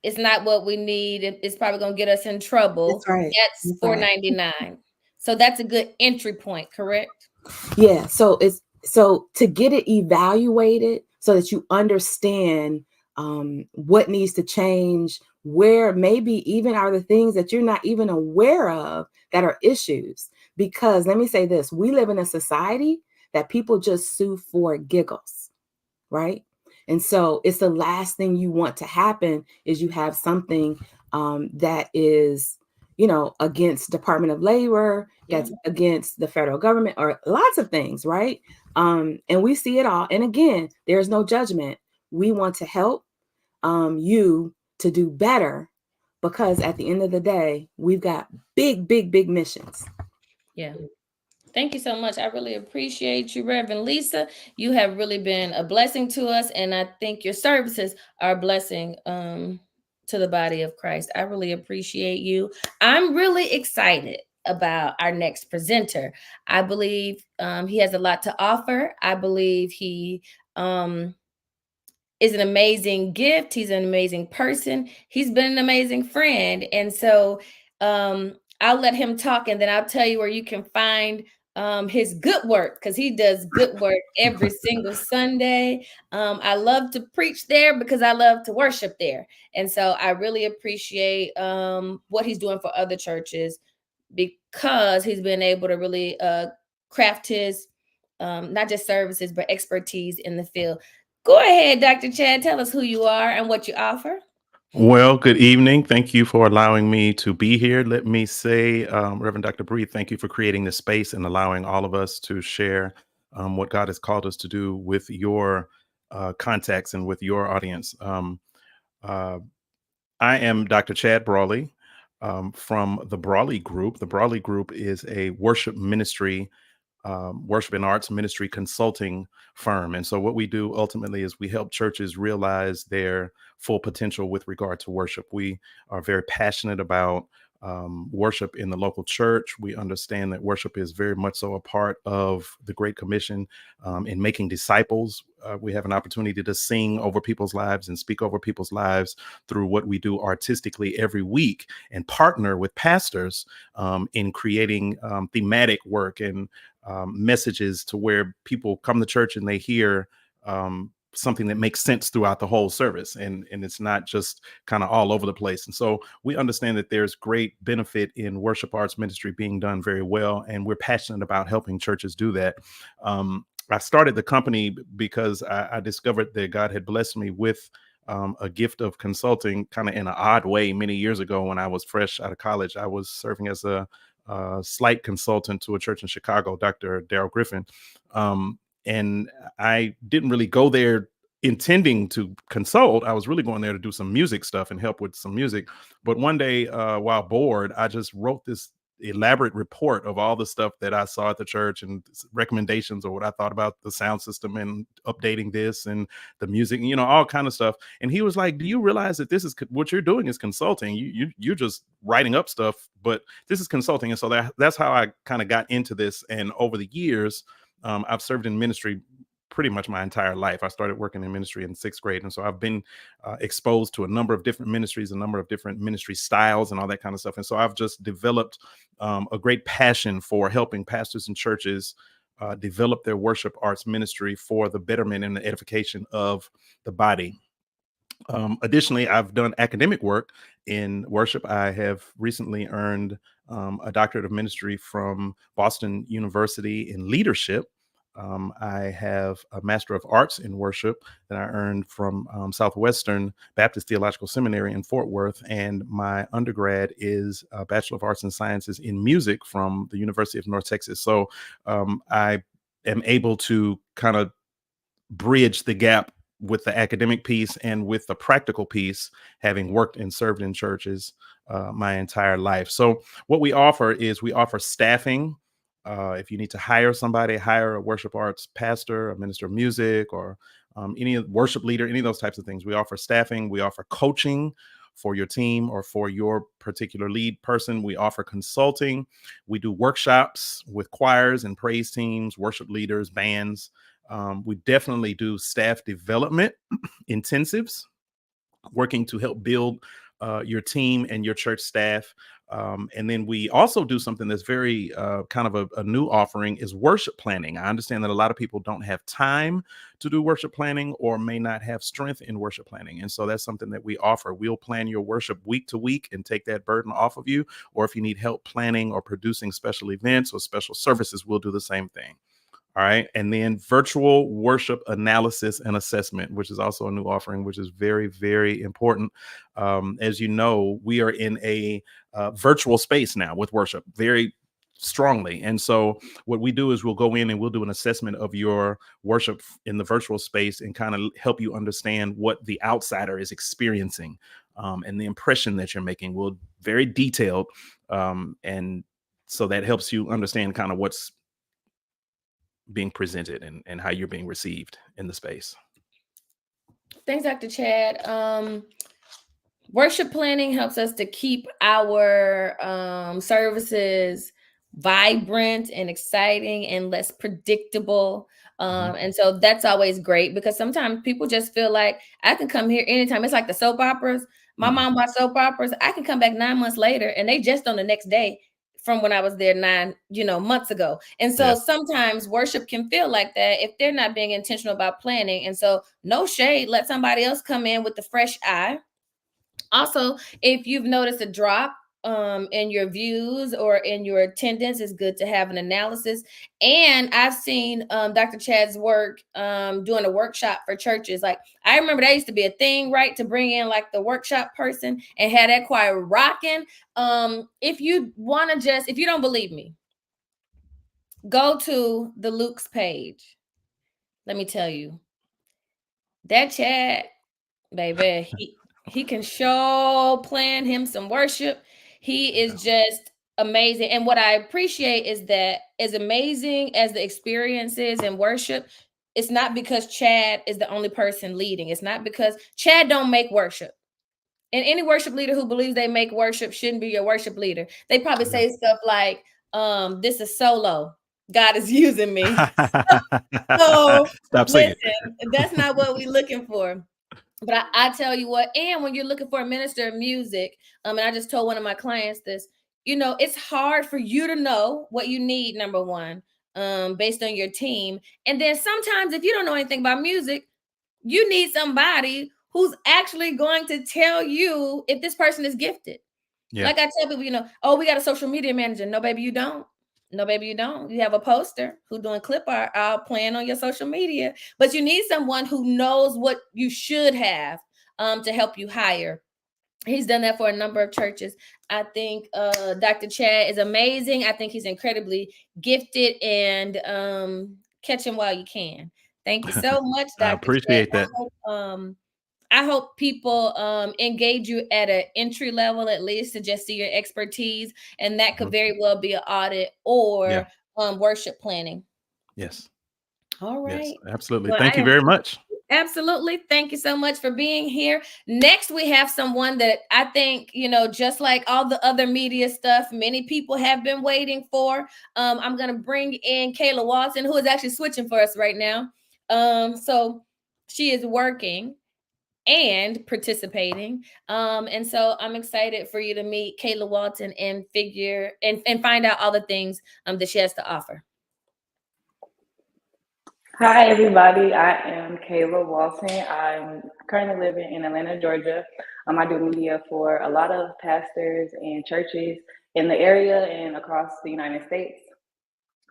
it's not what we need. It's probably going to get us in trouble. That's right. That's $499. So that's a good entry point, correct? Yeah. So to get it evaluated so that you understand what needs to change, where maybe even are the things that you're not even aware of that are issues. Because let me say this, we live in a society that people just sue for giggles, right? And so it's the last thing you want to happen is you have something that is, against Department of Labor, that's against the federal government, or lots of things, right? And we see it all. And again, there's no judgment. We want to help you to do better, because at the end of the day, we've got big, big, big missions. Yeah. Thank you so much. I really appreciate you, Reverend Lisa. You have really been a blessing to us, and I think your services are a blessing to the body of Christ. I really appreciate you. I'm really excited about our next presenter. I believe he has a lot to offer. I believe he is an amazing gift. He's an amazing person. He's been an amazing friend. And so I'll let him talk, and then I'll tell you where you can find his good work, because he does good work every single Sunday. I love to preach there because I love to worship there. And so I really appreciate what he's doing for other churches, because he's been able to really craft his not just services, but expertise in the field. Go ahead, Dr. Chad. Tell us who you are and what you offer. Well, good evening. Thank you for allowing me to be here. Let me say, Reverend Dr. Bree, thank you for creating this space and allowing all of us to share what God has called us to do with your contacts and with your audience. I am Dr. Chad Brawley from the Brawley Group. The Brawley Group is a worship ministry, worship and arts ministry consulting firm. And so what we do ultimately is we help churches realize their full potential with regard to worship. We are very passionate about worship in the local church. We understand that worship is very much so a part of the Great Commission in making disciples. We have an opportunity to sing over people's lives and speak over people's lives through what we do artistically every week, and partner with pastors in creating thematic work and messages to where people come to church and they hear something that makes sense throughout the whole service. And it's not just kind of all over the place. And so we understand that there's great benefit in worship arts ministry being done very well. And we're passionate about helping churches do that. I started the company because I discovered that God had blessed me with a gift of consulting kind of in an odd way. Many years ago, when I was fresh out of college, I was serving as a slight consultant to a church in Chicago, Dr. Darrell Griffin. And I didn't really go there intending to consult. I was really going there to do some music stuff and help with some music. But one day, while bored, I just wrote this elaborate report of all the stuff that I saw at the church and recommendations or what I thought about the sound system and updating this and the music, all kind of stuff. And he was like, "Do you realize that this is what you're doing is consulting? You're just writing up stuff, but this is consulting." And so that's how I kind of got into this. And over the years, I've served in ministry pretty much my entire life. I started working in ministry in 6th grade. And so I've been exposed to a number of different ministries, a number of different ministry styles and all that kind of stuff. And so I've just developed a great passion for helping pastors and churches develop their worship arts ministry for the betterment and the edification of the body. Additionally, I've done academic work in worship. I have recently earned a doctorate of ministry from Boston University in leadership. I have a Master of Arts in worship that I earned from Southwestern Baptist Theological Seminary in Fort Worth. And my undergrad is a Bachelor of Arts and Sciences in music from the University of North Texas. So I am able to kind of bridge the gap with the academic piece and with the practical piece, having worked and served in churches my entire life. So what we offer is we offer staffing. If you need to hire somebody, hire a worship arts pastor, a minister of music, or any worship leader, any of those types of things. We offer staffing. We offer coaching for your team or for your particular lead person. We offer consulting. We do workshops with choirs and praise teams, worship leaders, bands. We definitely do staff development intensives, working to help build your team and your church staff. And then we also do something that's very kind of a new offering is worship planning. I understand that a lot of people don't have time to do worship planning or may not have strength in worship planning. And so that's something that we offer. We'll plan your worship week to week and take that burden off of you. Or if you need help planning or producing special events or special services, we'll do the same thing. All right. And then virtual worship analysis and assessment, which is also a new offering, which is very, very important. As you know, we are in a virtual space now with worship very strongly. And so what we do is we'll go in and we'll do an assessment of your worship in the virtual space and kind of help you understand what the outsider is experiencing, and the impression that you're making. We'll very detailed. And so that helps you understand kind of what's being presented and how you're being received in the space. Thanks, Dr. Chad. Worship planning helps us to keep our services vibrant and exciting and less predictable. And so that's always great, because sometimes people just feel like I can come here anytime. It's like the soap operas. My mom watched soap operas. I can come back 9 months later and they just on the next day from when I was there 9 months ago. And so sometimes worship can feel like that if they're not being intentional about planning. And so no shade, let somebody else come in with the fresh eye. Also, if you've noticed a drop in your views or in your attendance, it's good to have an analysis. And I've seen Dr. Chad's work doing a workshop for churches. Like, I remember that used to be a thing, right? To bring in like the workshop person and have that choir rocking. If you don't believe me, go to the Luke's page. Let me tell you, that Chad, baby, he can show plan him some worship. He is just amazing. And what I appreciate is that as amazing as the experience is in worship, it's not because Chad is the only person leading. It's not because Chad don't make worship. And any worship leader who believes they make worship shouldn't be your worship leader. They probably say stuff like, this is solo. God is using me. So Stop singing. listen, that's not what we're looking for. But I tell you what, and when you're looking for a minister of music, and I just told one of my clients this, it's hard for you to know what you need, number one, based on your team. And then sometimes if you don't know anything about music, you need somebody who's actually going to tell you if this person is gifted. Yeah. Like I tell people, oh, we got a social media manager. No, baby, you don't. No, baby, you don't. You have a poster who doing clip art plan on your social media, but you need someone who knows what you should have to help you hire. He's done that for a number of churches. I think Dr. Chad is amazing. I think he's incredibly gifted, and catch him while you can. Thank you so much, Dr. I appreciate Chad. that. I hope people engage you at an entry level, at least, to just see your expertise. And that could very well be an audit or worship planning. Yes. All right. Yes, absolutely. Well, thank you very much. Absolutely. Thank you so much for being here. Next, we have someone that I think, just like all the other media stuff, many people have been waiting for. I'm going to bring in Kayla Walton, who is actually switching for us right now. So she is working and participating. And so I'm excited for you to meet Kayla Walton and find out all the things that she has to offer. Hi, everybody. I am Kayla Walton. I'm currently living in Atlanta, Georgia. I do media for a lot of pastors and churches in the area and across the United States.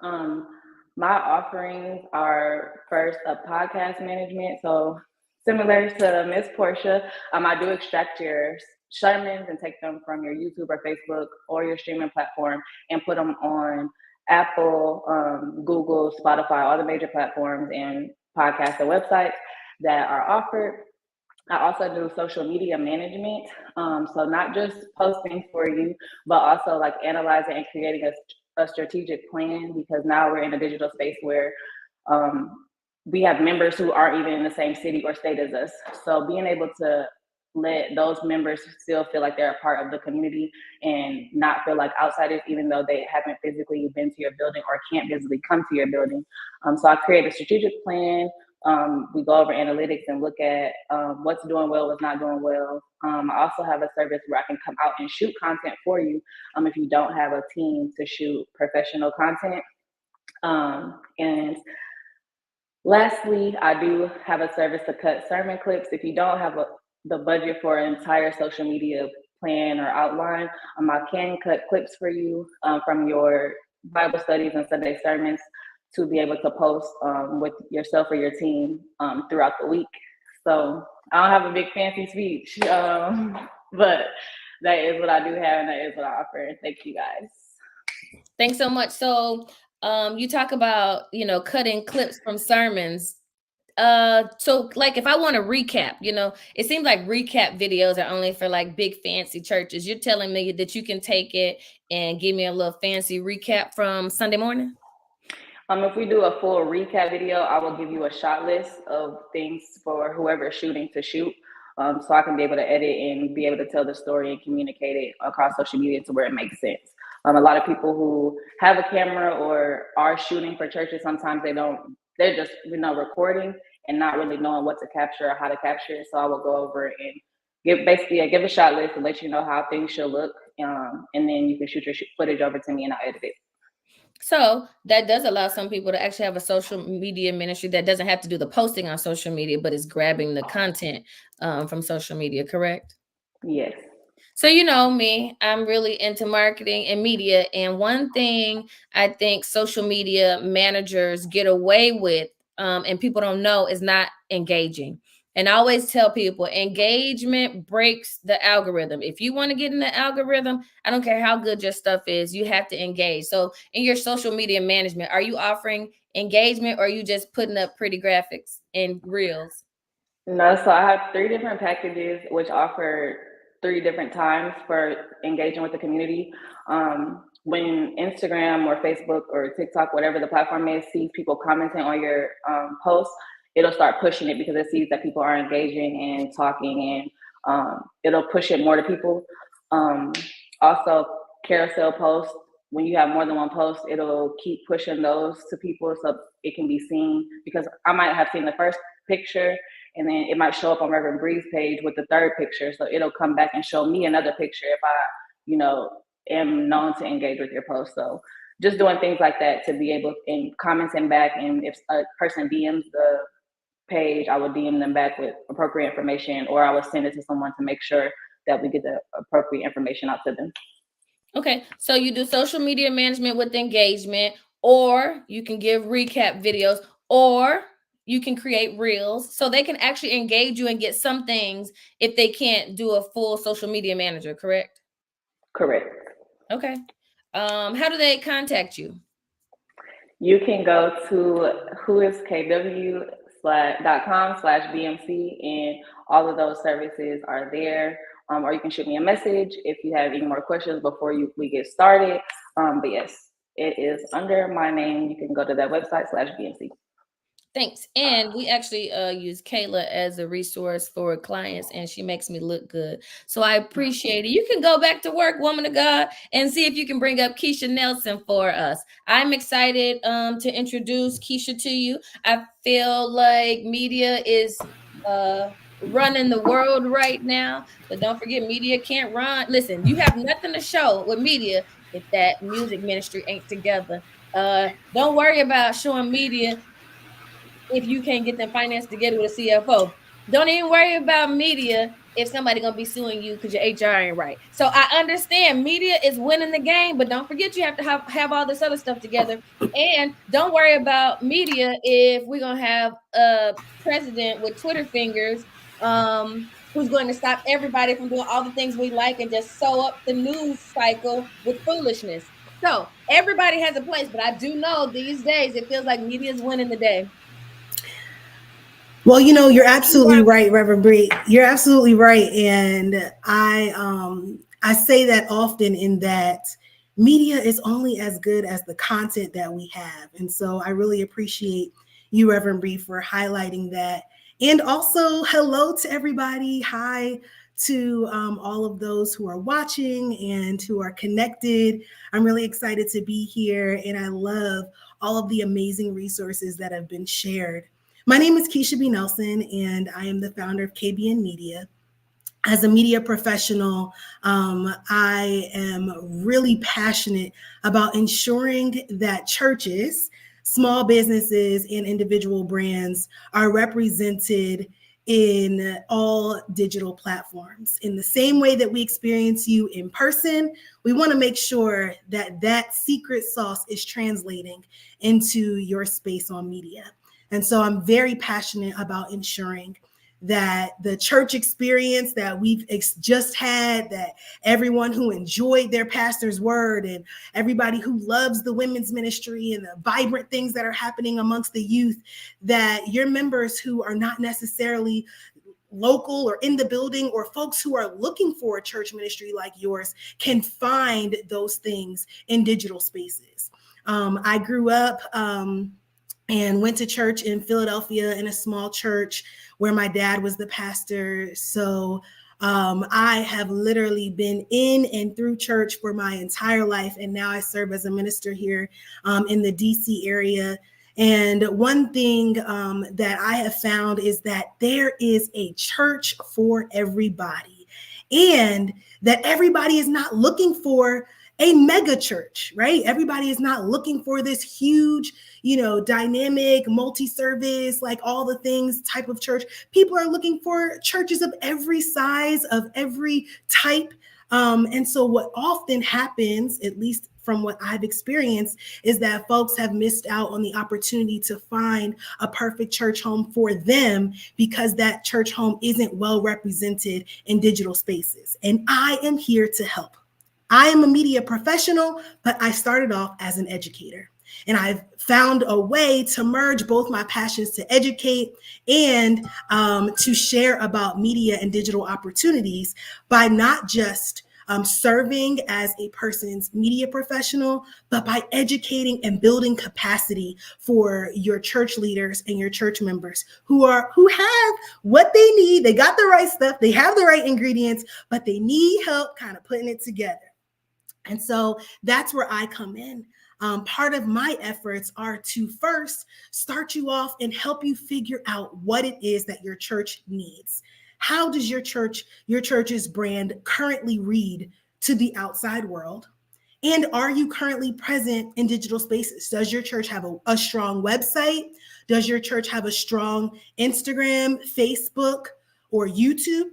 My offerings are first a podcast management. So similar to Miss Portia, I do extract your sermons and take them from your YouTube or Facebook or your streaming platform and put them on Apple, Google, Spotify, all the major platforms and podcasts and websites that are offered. I also do social media management. So not just posting for you, but also like analyzing and creating a strategic plan, because now we're in a digital space where we have members who aren't even in the same city or state as us. So being able to let those members still feel like they're a part of the community and not feel like outsiders, even though they haven't physically been to your building or can't physically come to your building. So I create a strategic plan. We go over analytics and look at what's doing well, what's not doing well. I also have a service where I can come out and shoot content for you if you don't have a team to shoot professional content. And lastly, I do have a service to cut sermon clips. If you don't have the budget for an entire social media plan or outline, I can cut clips for you from your Bible studies and Sunday sermons to be able to post with yourself or your team throughout the week. So I don't have a big fancy speech, but that is what I do have, and that is what I offer. Thank you guys. Thanks so much. So you talk about, cutting clips from sermons. So like if I want to recap, it seems like recap videos are only for like big fancy churches. You're telling me that you can take it and give me a little fancy recap from Sunday morning? If we do a full recap video, I will give you a shot list of things for whoever's shooting to shoot. So I can be able to edit and be able to tell the story and communicate it across social media to where it makes sense. A lot of people who have a camera or are shooting for churches, sometimes they're just, recording and not really knowing what to capture or how to capture it. So I will go over and give a shot list and let you know how things should look. And then you can shoot your footage over to me and I'll edit it. So that does allow some people to actually have a social media ministry that doesn't have to do the posting on social media, but is grabbing the content from social media, correct? Yes. So you know me, I'm really into marketing and media. And one thing I think social media managers get away with, and people don't know, is not engaging. And I always tell people engagement breaks the algorithm. If you want to get in the algorithm, I don't care how good your stuff is, you have to engage. So in your social media management, are you offering engagement or are you just putting up pretty graphics and reels? No, so I have 3 different packages which offer 3 different times for engaging with the community. When Instagram or Facebook or TikTok, whatever the platform is, sees people commenting on your posts, it'll start pushing it because it sees that people are engaging and talking, and it'll push it more to people. Also, carousel posts, when you have more than one post, it'll keep pushing those to people so it can be seen, because I might have seen the first picture and then it might show up on Reverend Bree's page with the 3rd picture. So it'll come back and show me another picture if I, am known to engage with your post. So just doing things like that to be able, and commenting back. And if a person DMs the page, I would DM them back with appropriate information, or I would send it to someone to make sure that we get the appropriate information out to them. Okay, so you do social media management with engagement, or you can give recap videos, or you can create reels so they can actually engage you and get some things if they can't do a full social media manager, correct? Correct. Okay. How do they contact you? You can go to whoiskw.com/BMC, and all of those services are there. Or you can shoot me a message if you have any more questions before we get started. But yes, it is under my name. You can go to that website /BMC. Thanks. And we actually use Kayla as a resource for clients, and she makes me look good. So I appreciate it. You can go back to work, woman of God, and see if you can bring up Keisha Nelson for us. I'm excited to introduce Keisha to you. I feel like media is running the world right now, but don't forget, media can't run. Listen, you have nothing to show with media if that music ministry ain't together. Don't worry about showing media if you can't get them finance together with a CFO. Don't even worry about media if somebody gonna be suing you because your HR ain't right. So I understand media is winning the game, but don't forget you have to have all this other stuff together. And don't worry about media if we're gonna have a president with Twitter fingers, who's going to stop everybody from doing all the things we like and just sew up the news cycle with foolishness. So everybody has a place, but I do know these days it feels like media is winning the day. Well, you're absolutely right, Reverend Bree. You're absolutely right. And I say that often, in that media is only as good as the content that we have. And so I really appreciate you, Reverend Bree, for highlighting that. And also, hello to everybody. Hi to all of those who are watching and who are connected. I'm really excited to be here, and I love all of the amazing resources that have been shared. My name is Keisha B. Nelson, and I am the founder of KBN Media. As a media professional, I am really passionate about ensuring that churches, small businesses, and individual brands are represented in all digital platforms. In the same way that we experience you in person, we want to make sure that that secret sauce is translating into your space on media. And so I'm very passionate about ensuring that the church experience that we've just had, that everyone who enjoyed their pastor's word and everybody who loves the women's ministry and the vibrant things that are happening amongst the youth, that your members who are not necessarily local or in the building, or folks who are looking for a church ministry like yours, can find those things in digital spaces. I grew up and went to church in Philadelphia in a small church where my dad was the pastor. So I have literally been in and through church for my entire life. And now I serve as a minister here in the DC area. And one thing that I have found is that there is a church for everybody, and that everybody is not looking for a mega church, right? Everybody is not looking for this huge, dynamic, multi-service, like all the things type of church. People are looking for churches of every size, of every type. And so what often happens, at least from what I've experienced, is that folks have missed out on the opportunity to find a perfect church home for them because that church home isn't well represented in digital spaces. And I am here to help. I am a media professional, but I started off as an educator. And I've found a way to merge both my passions to educate and to share about media and digital opportunities by not just serving as a person's media professional, but by educating and building capacity for your church leaders and your church members who have what they need. They got the right stuff, they have the right ingredients, but they need help kind of putting it together. And so that's where I come in. Part of my efforts are to first start you off and help you figure out what it is that your church needs. How does your church's brand currently read to the outside world? And are you currently present in digital spaces? Does your church have a strong website? Does your church have a strong Instagram, Facebook, or YouTube?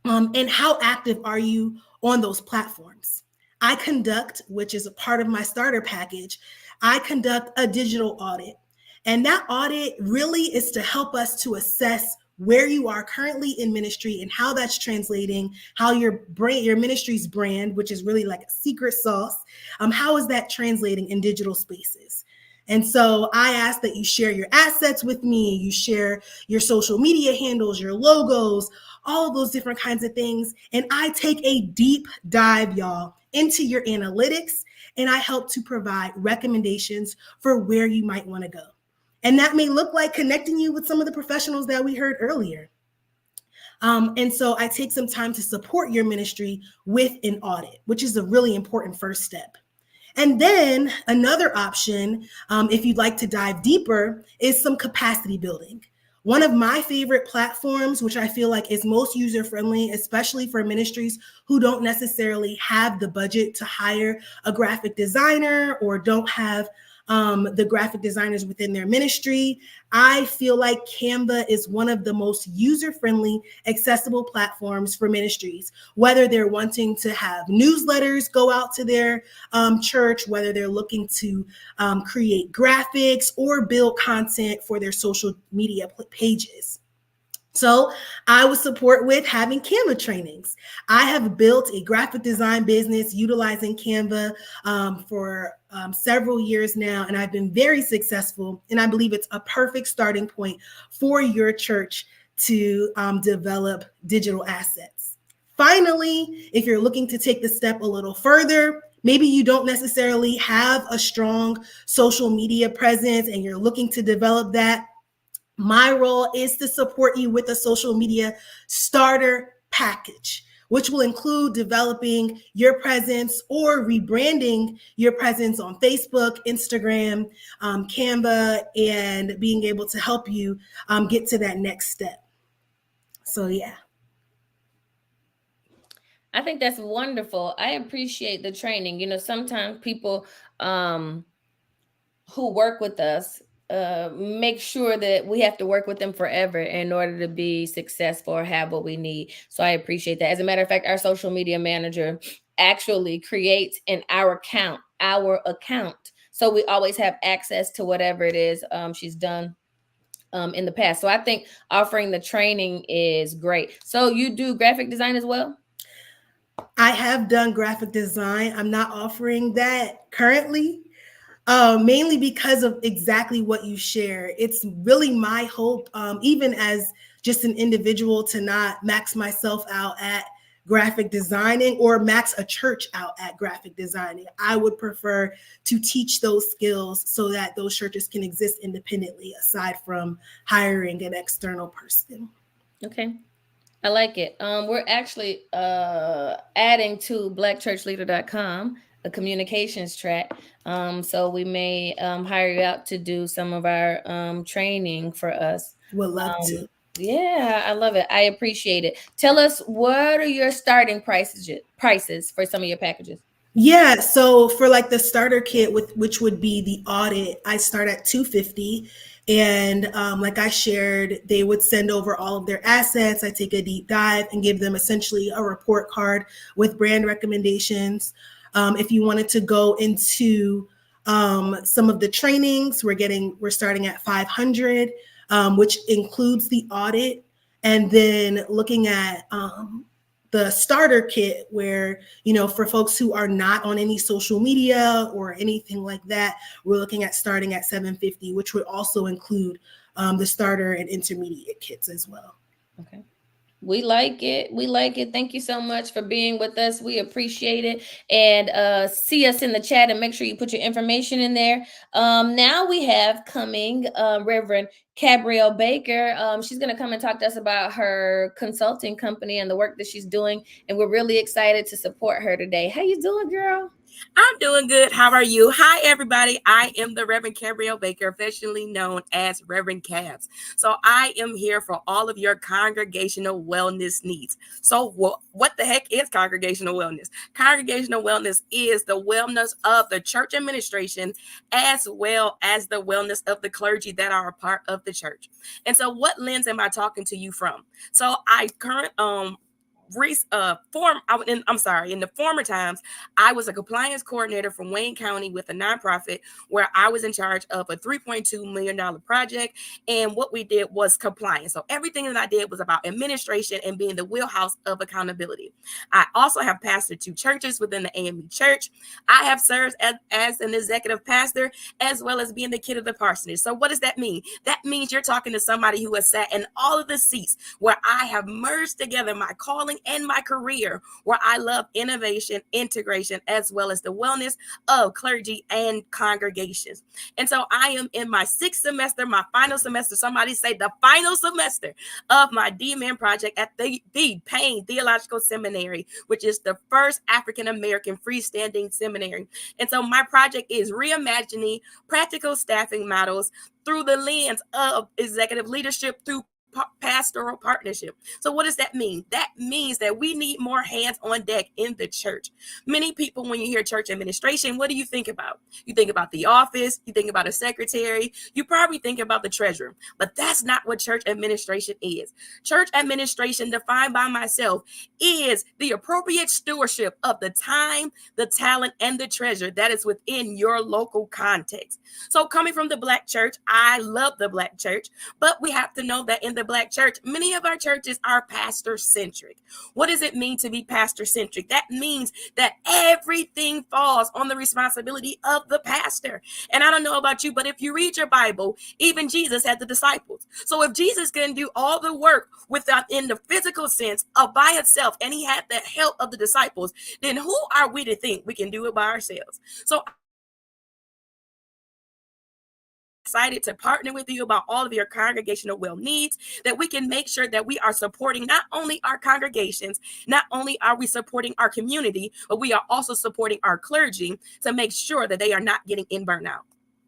And how active are you on those platforms? I conduct, which is a part of my starter package, I conduct a digital audit. And that audit really is to help us to assess where you are currently in ministry and how that's translating, how your ministry's brand, which is really like a secret sauce, how is that translating in digital spaces? And so I ask that you share your assets with me, you share your social media handles, your logos, all of those different kinds of things. And I take a deep dive, y'all, into your analytics, and I help to provide recommendations for where you might want to go. And that may look like connecting you with some of the professionals that we heard earlier. And so I take some time to support your ministry with an audit, which is a really important first step. And then another option, if you'd like to dive deeper, is some capacity building. One of my favorite platforms, which I feel like is most user-friendly, especially for ministries who don't necessarily have the budget to hire a graphic designer or don't have the graphic designers within their ministry. I feel like Canva is one of the most user-friendly, accessible platforms for ministries, whether they're wanting to have newsletters go out to their church, whether they're looking to create graphics or build content for their social media pages. So I would support with having Canva trainings. I have built a graphic design business utilizing Canva for several years now, and I've been very successful. And I believe it's a perfect starting point for your church to develop digital assets. Finally, if you're looking to take the step a little further, maybe you don't necessarily have a strong social media presence and you're looking to develop that. My role is to support you with a social media starter package, which will include developing your presence or rebranding your presence on Facebook, Instagram, Canva, and being able to help you get to that next step. So, yeah. I think that's wonderful. I appreciate the training. Sometimes people who work with us make sure that we have to work with them forever in order to be successful or have what we need. So I appreciate that. As a matter of fact, our social media manager actually creates our account. So we always have access to whatever it is she's done in the past. So I think offering the training is great. So you do graphic design as well? I have done graphic design. I'm not offering that currently, mainly because of exactly what you share. It's really my hope, even as just an individual, to not max myself out at graphic designing or max a church out at graphic designing. I would prefer to teach those skills so that those churches can exist independently aside from hiring an external person. Okay. I like it. We're actually adding to blackchurchleader.com a communications track. So we may hire you out to do some of our training for us. Would love to. Yeah, I love it. I appreciate it. Tell us, what are your starting prices for some of your packages? Yeah, so for like the starter kit, which would be the audit, I start at $250. And like I shared, they would send over all of their assets. I take a deep dive and give them essentially a report card with brand recommendations. If you wanted to go into some of the trainings, we're starting at 500, which includes the audit. And then looking at the starter kit, where, for folks who are not on any social media or anything like that, we're looking at starting at $750, which would also include the starter and intermediate kits as well. Okay. We like it. We like it. Thank you so much for being with us. We appreciate it. And see us in the chat, and make sure you put your information in there. Now we have coming Reverend Gabrielle Baker. She's going to come and talk to us about her consulting company and the work that she's doing. And we're really excited to support her today. How you doing, girl? I'm doing good. How are you? Hi, everybody. I am the Reverend Gabrielle Baker, affectionately known as Reverend Cabs. So I am here for all of your congregational wellness needs. So what the heck is congregational wellness? Congregational wellness is the wellness of the church administration, as well as the wellness of the clergy that are a part of the church. And so what lens am I talking to you from? So I in the former times, I was a compliance coordinator from Wayne County with a nonprofit where I was in charge of a $3.2 million project. And what we did was compliance. So everything that I did was about administration and being the wheelhouse of accountability. I also have pastored 2 churches within the AME church. I have served as an executive pastor, as well as being the kid of the parsonage. So what does that mean? That means you're talking to somebody who has sat in all of the seats where I have merged together my calling and my career, where I love innovation, integration, as well as the wellness of clergy and congregations. And so I am in my 6th semester, my final semester, somebody say the final semester of my DMin project at the Payne Theological Seminary, which is the first African-American freestanding seminary. And so my project is reimagining practical staffing models through the lens of executive leadership through pastoral partnership. So what does that mean? That means that we need more hands on deck in the church. Many people, when you hear church administration, what do you think about? You think about the office, you think about a secretary, you probably think about the treasurer, but that's not what church administration is. Church administration, defined by myself, is the appropriate stewardship of the time, the talent, and the treasure that is within your local context. So coming from the Black church, I love the Black church, but we have to know that in the Black church, many of our churches are pastor-centric. What does it mean to be pastor-centric? That means that everything falls on the responsibility of the pastor. And I don't know about you, but if you read your Bible, even Jesus had the disciples. So if Jesus can do all the work without in the physical sense of by itself, and he had the help of the disciples, then who are we to think we can do it by ourselves? So excited to partner with you about all of your congregational well needs, that we can make sure that we are supporting not only our congregations, not only are we supporting our community, but we are also supporting our clergy to make sure that they are not getting in burnout.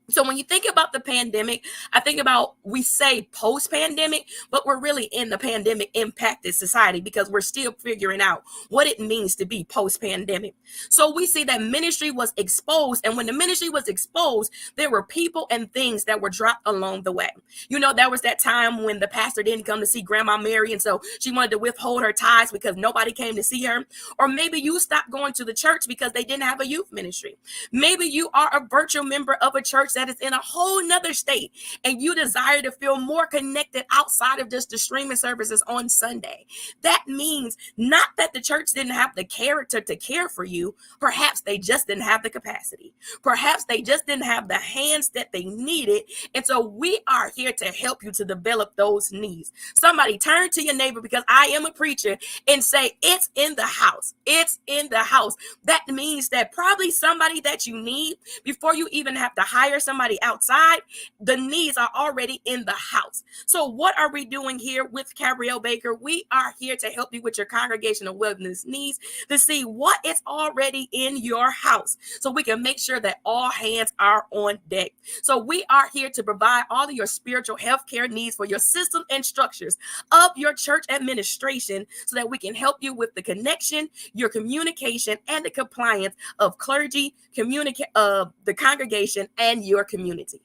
So when you think about the pandemic, I think about, we say post-pandemic, but we're really in the pandemic impacted society because we're still figuring out what it means to be post-pandemic. So we see that ministry was exposed, and when the ministry was exposed, there were people and things that were dropped along the way. You know, there was that time when the pastor didn't come to see Grandma Mary, and so she wanted to withhold her tithes because nobody came to see her. Or maybe you stopped going to the church because they didn't have a youth ministry. Maybe you are a virtual member of a church that is in a whole nother state, and you desire to feel more connected outside of just the streaming services on Sunday. That means not that the church didn't have the character to care for you. Perhaps they just didn't have the capacity. Perhaps they just didn't have the hands that they needed. And so we are here to help you to develop those needs. Somebody turn to your neighbor, because I am a preacher, and say, it's in the house. It's in the house. That means that probably somebody that you need, before you even have to hire somebody outside, the needs are already in the house. So what are we doing here with Gabrielle Baker? We are here to help you with your congregational wellness needs, to see what is already in your house, so we can make sure that all hands are on deck. So we are here to provide all of your spiritual health care needs for your system and structures of your church administration, so that we can help you with the connection, your communication, and the compliance of clergy, the congregation, and your community.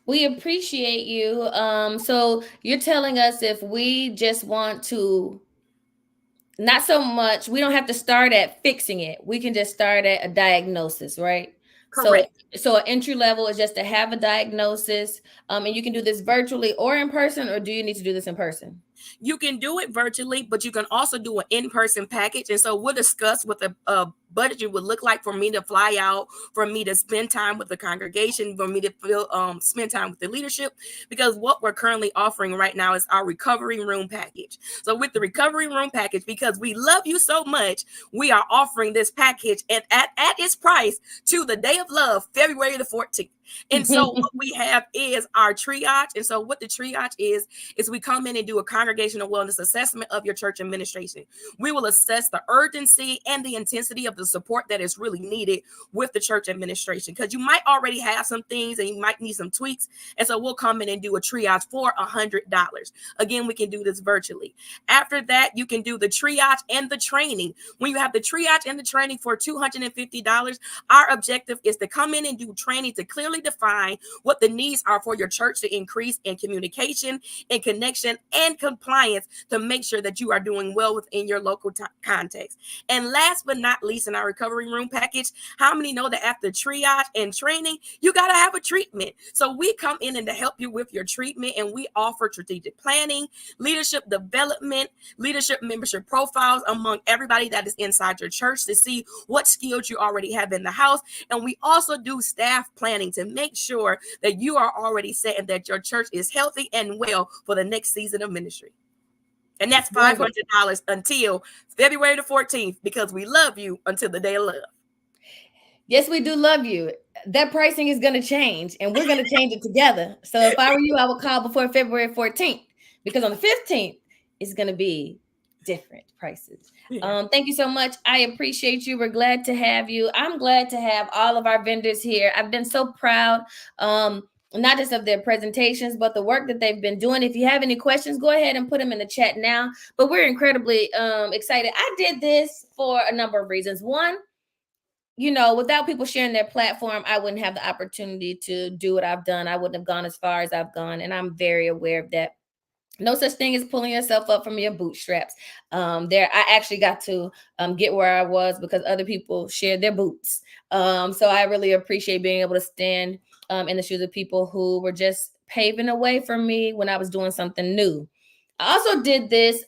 We appreciate you. So you're telling us if we just want to, not so much, we don't have to start at fixing it. We can just start at a diagnosis, right? Correct. So an entry level is just to have a diagnosis. And you can do this virtually or in person, or do you need to do this in person? You can do it virtually, but you can also do an in-person package. And so we'll discuss what the budget would look like for me to fly out, for me to spend time with the congregation, for me to spend time with the leadership, because what we're currently offering right now is our recovery room package. So with the recovery room package, because we love you so much, we are offering this package at its price to the day of love, February the 14th. And so what we have is our triage. And so what the triage is we come in and do a congregational wellness assessment of your church administration. We will assess the urgency and the intensity of the support that is really needed with the church administration, because you might already have some things and you might need some tweaks. And so we'll come in and do a triage for $100. Again, we can do this virtually. After that, you can do the triage and the training. When you have the triage and the training for $250, our objective is to come in and do training to clearly define what the needs are for your church to increase in communication and connection and compliance, to make sure that you are doing well within your local context. And last but not least, in our recovery room package, how many know that after triage and training, you got to have a treatment? So we come in and to help you with your treatment, and we offer strategic planning, leadership development, leadership membership profiles among everybody that is inside your church, to see what skills you already have in the house. And we also do staff planning to make sure that you are already set and that your church is healthy and well for the next season of ministry. And that's $500 until February the 14th, because we love you until the day of love. Yes, we do love you. That pricing is going to change, and we're going to change it together. So if I were you, I would call before February 14th, because on the 15th, it's going to be different prices. Yeah. Thank you so much. I appreciate you. We're glad to have you. I'm glad to have all of our vendors here. I've been so proud, not just of their presentations, but the work that they've been doing. If you have any questions, go ahead and put them in the chat now. But we're incredibly excited. I did this for a number of reasons. One, you know, without people sharing their platform, I wouldn't have the opportunity to do what I've done. I wouldn't have gone as far as I've gone. And I'm very aware of that. No such thing as pulling yourself up from your bootstraps. I actually got to get where I was because other people shared their boots. So I really appreciate being able to stand in the shoes of people who were just paving the way for me when I was doing something new. I also did this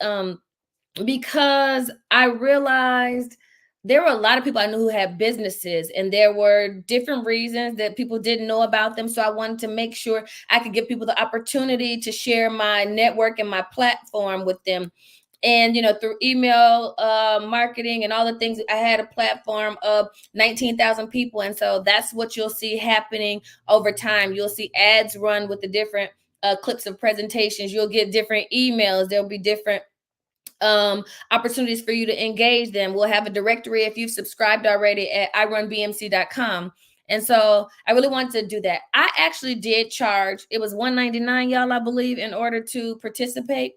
because I realized there were a lot of people I knew who had businesses, and there were different reasons that people didn't know about them. So I wanted to make sure I could give people the opportunity to share my network and my platform with them. And, you know, through email marketing and all the things, I had a platform of 19,000 people. And so that's what you'll see happening over time. You'll see ads run with the different clips of presentations. You'll get different emails. There'll be different opportunities for you to engage them. We'll have a directory if you've subscribed already at irunbmc.com. And so I really wanted to do that. I actually did charge, it was $199, y'all, I believe, in order to participate.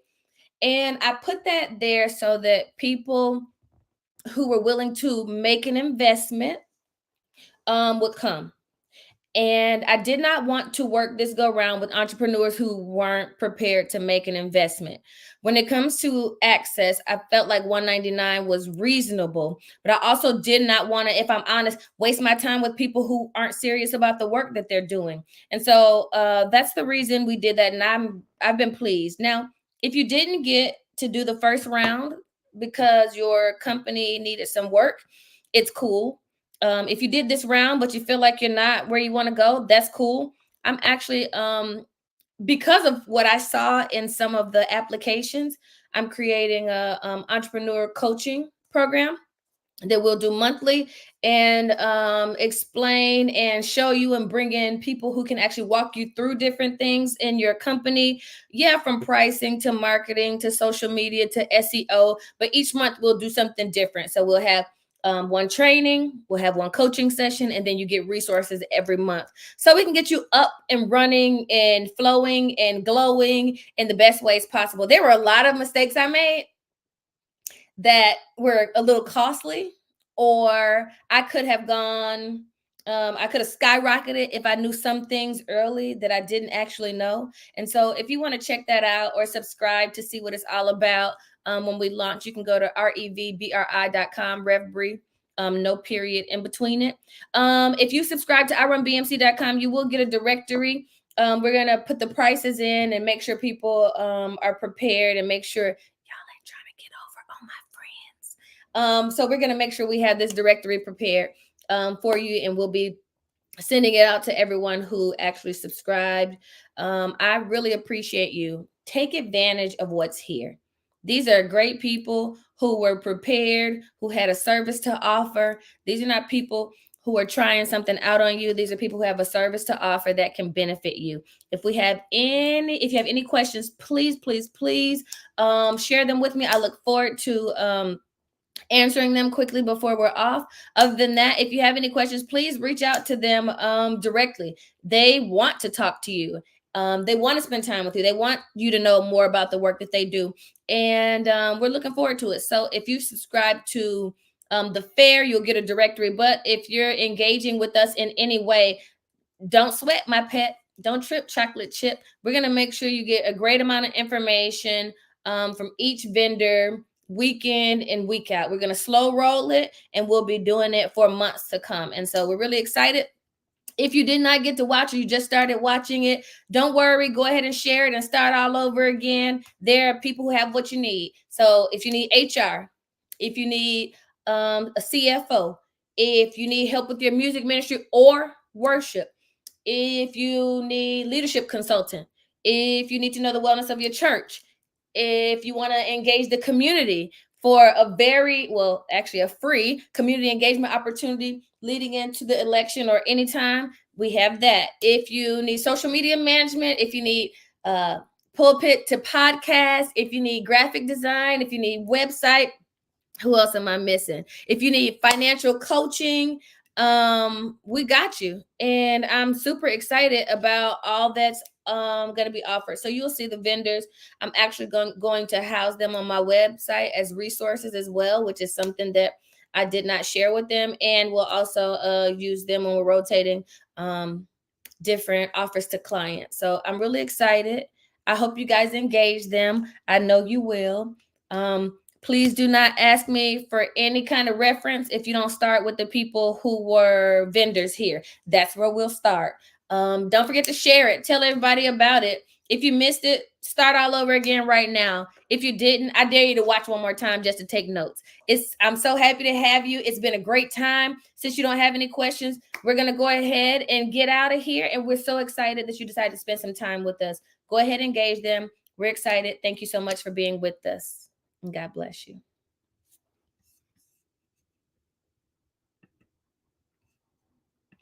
And I put that there so that people who were willing to make an investment would come. And I did not want to work this go round with entrepreneurs who weren't prepared to make an investment. When it comes to access, I felt like $199 was reasonable, but I also did not want to, if I'm honest, waste my time with people who aren't serious about the work that they're doing. And so that's the reason we did that. And I've been pleased. Now, if you didn't get to do the first round because your company needed some work, it's cool. If you did this round, but you feel like you're not where you want to go, that's cool. I'm actually, because of what I saw in some of the applications, I'm creating a entrepreneur coaching program that we'll do monthly and explain and show you and bring in people who can actually walk you through different things in your company. Yeah, from pricing to marketing to social media to SEO. But each month we'll do something different. So we'll have one training, we'll have one coaching session, and then you get resources every month. So we can get you up and running and flowing and glowing in the best ways possible. There were a lot of mistakes I made that were a little costly, or I could have gone, I could have skyrocketed if I knew some things early that I didn't actually know. And so if you want to check that out or subscribe to see what it's all about, when we launch, you can go to revbri.com, RevBri, no period in between it. If you subscribe to irunbmc.com, you will get a directory. We're going to put the prices in and make sure people are prepared and make sure y'all ain't trying to get over on my friends. So we're going to make sure we have this directory prepared for you, and we'll be sending it out to everyone who actually subscribed. I really appreciate you. Take advantage of what's here. These are great people who were prepared, who had a service to offer. These are not people who are trying something out on you. These are people who have a service to offer that can benefit you. If you have any questions, please share them with me. I look forward to answering them quickly before we're off. Other than that, if you have any questions, please reach out to them directly. They want to talk to you. They want to spend time with you. They want you to know more about the work that they do. And we're looking forward to it. So if you subscribe to the fair, you'll get a directory. But if you're engaging with us in any way, don't sweat, my pet. Don't trip, chocolate chip. We're going to make sure you get a great amount of information from each vendor week in and week out. We're going to slow roll it, and we'll be doing it for months to come. And so we're really excited. If you did not get to watch or you just started watching it, don't worry. Go ahead and share it and start all over again. There are people who have what you need. So if you need HR, if you need a CFO, if you need help with your music ministry or worship, if you need leadership consultant, if you need to know the wellness of your church, if you want to engage the community for a free community engagement opportunity leading into the election or anytime, we have that. If you need social media management, if you need pulpit to podcast, if you need graphic design, if you need website, who else am I missing? If you need financial coaching, we got you. And I'm super excited about all that's going to be offered. So you'll see the vendors. I'm actually going to house them on my website as resources as well, which is something that I did not share with them. And we'll also use them when we're rotating different offers to clients. So I'm really excited. I hope you guys engage them. I know you will. Please do not ask me for any kind of reference if you don't start with the people who were vendors here. That's where we'll start. Don't forget to share it. Tell everybody about it. If you missed it, start all over again right now. If you didn't, I dare you to watch one more time just to take notes. I'm so happy to have you. It's been a great time. Since you don't have any questions, we're going to go ahead and get out of here. And we're so excited that you decided to spend some time with us. Go ahead and engage them. We're excited. Thank you so much for being with us. And God bless you.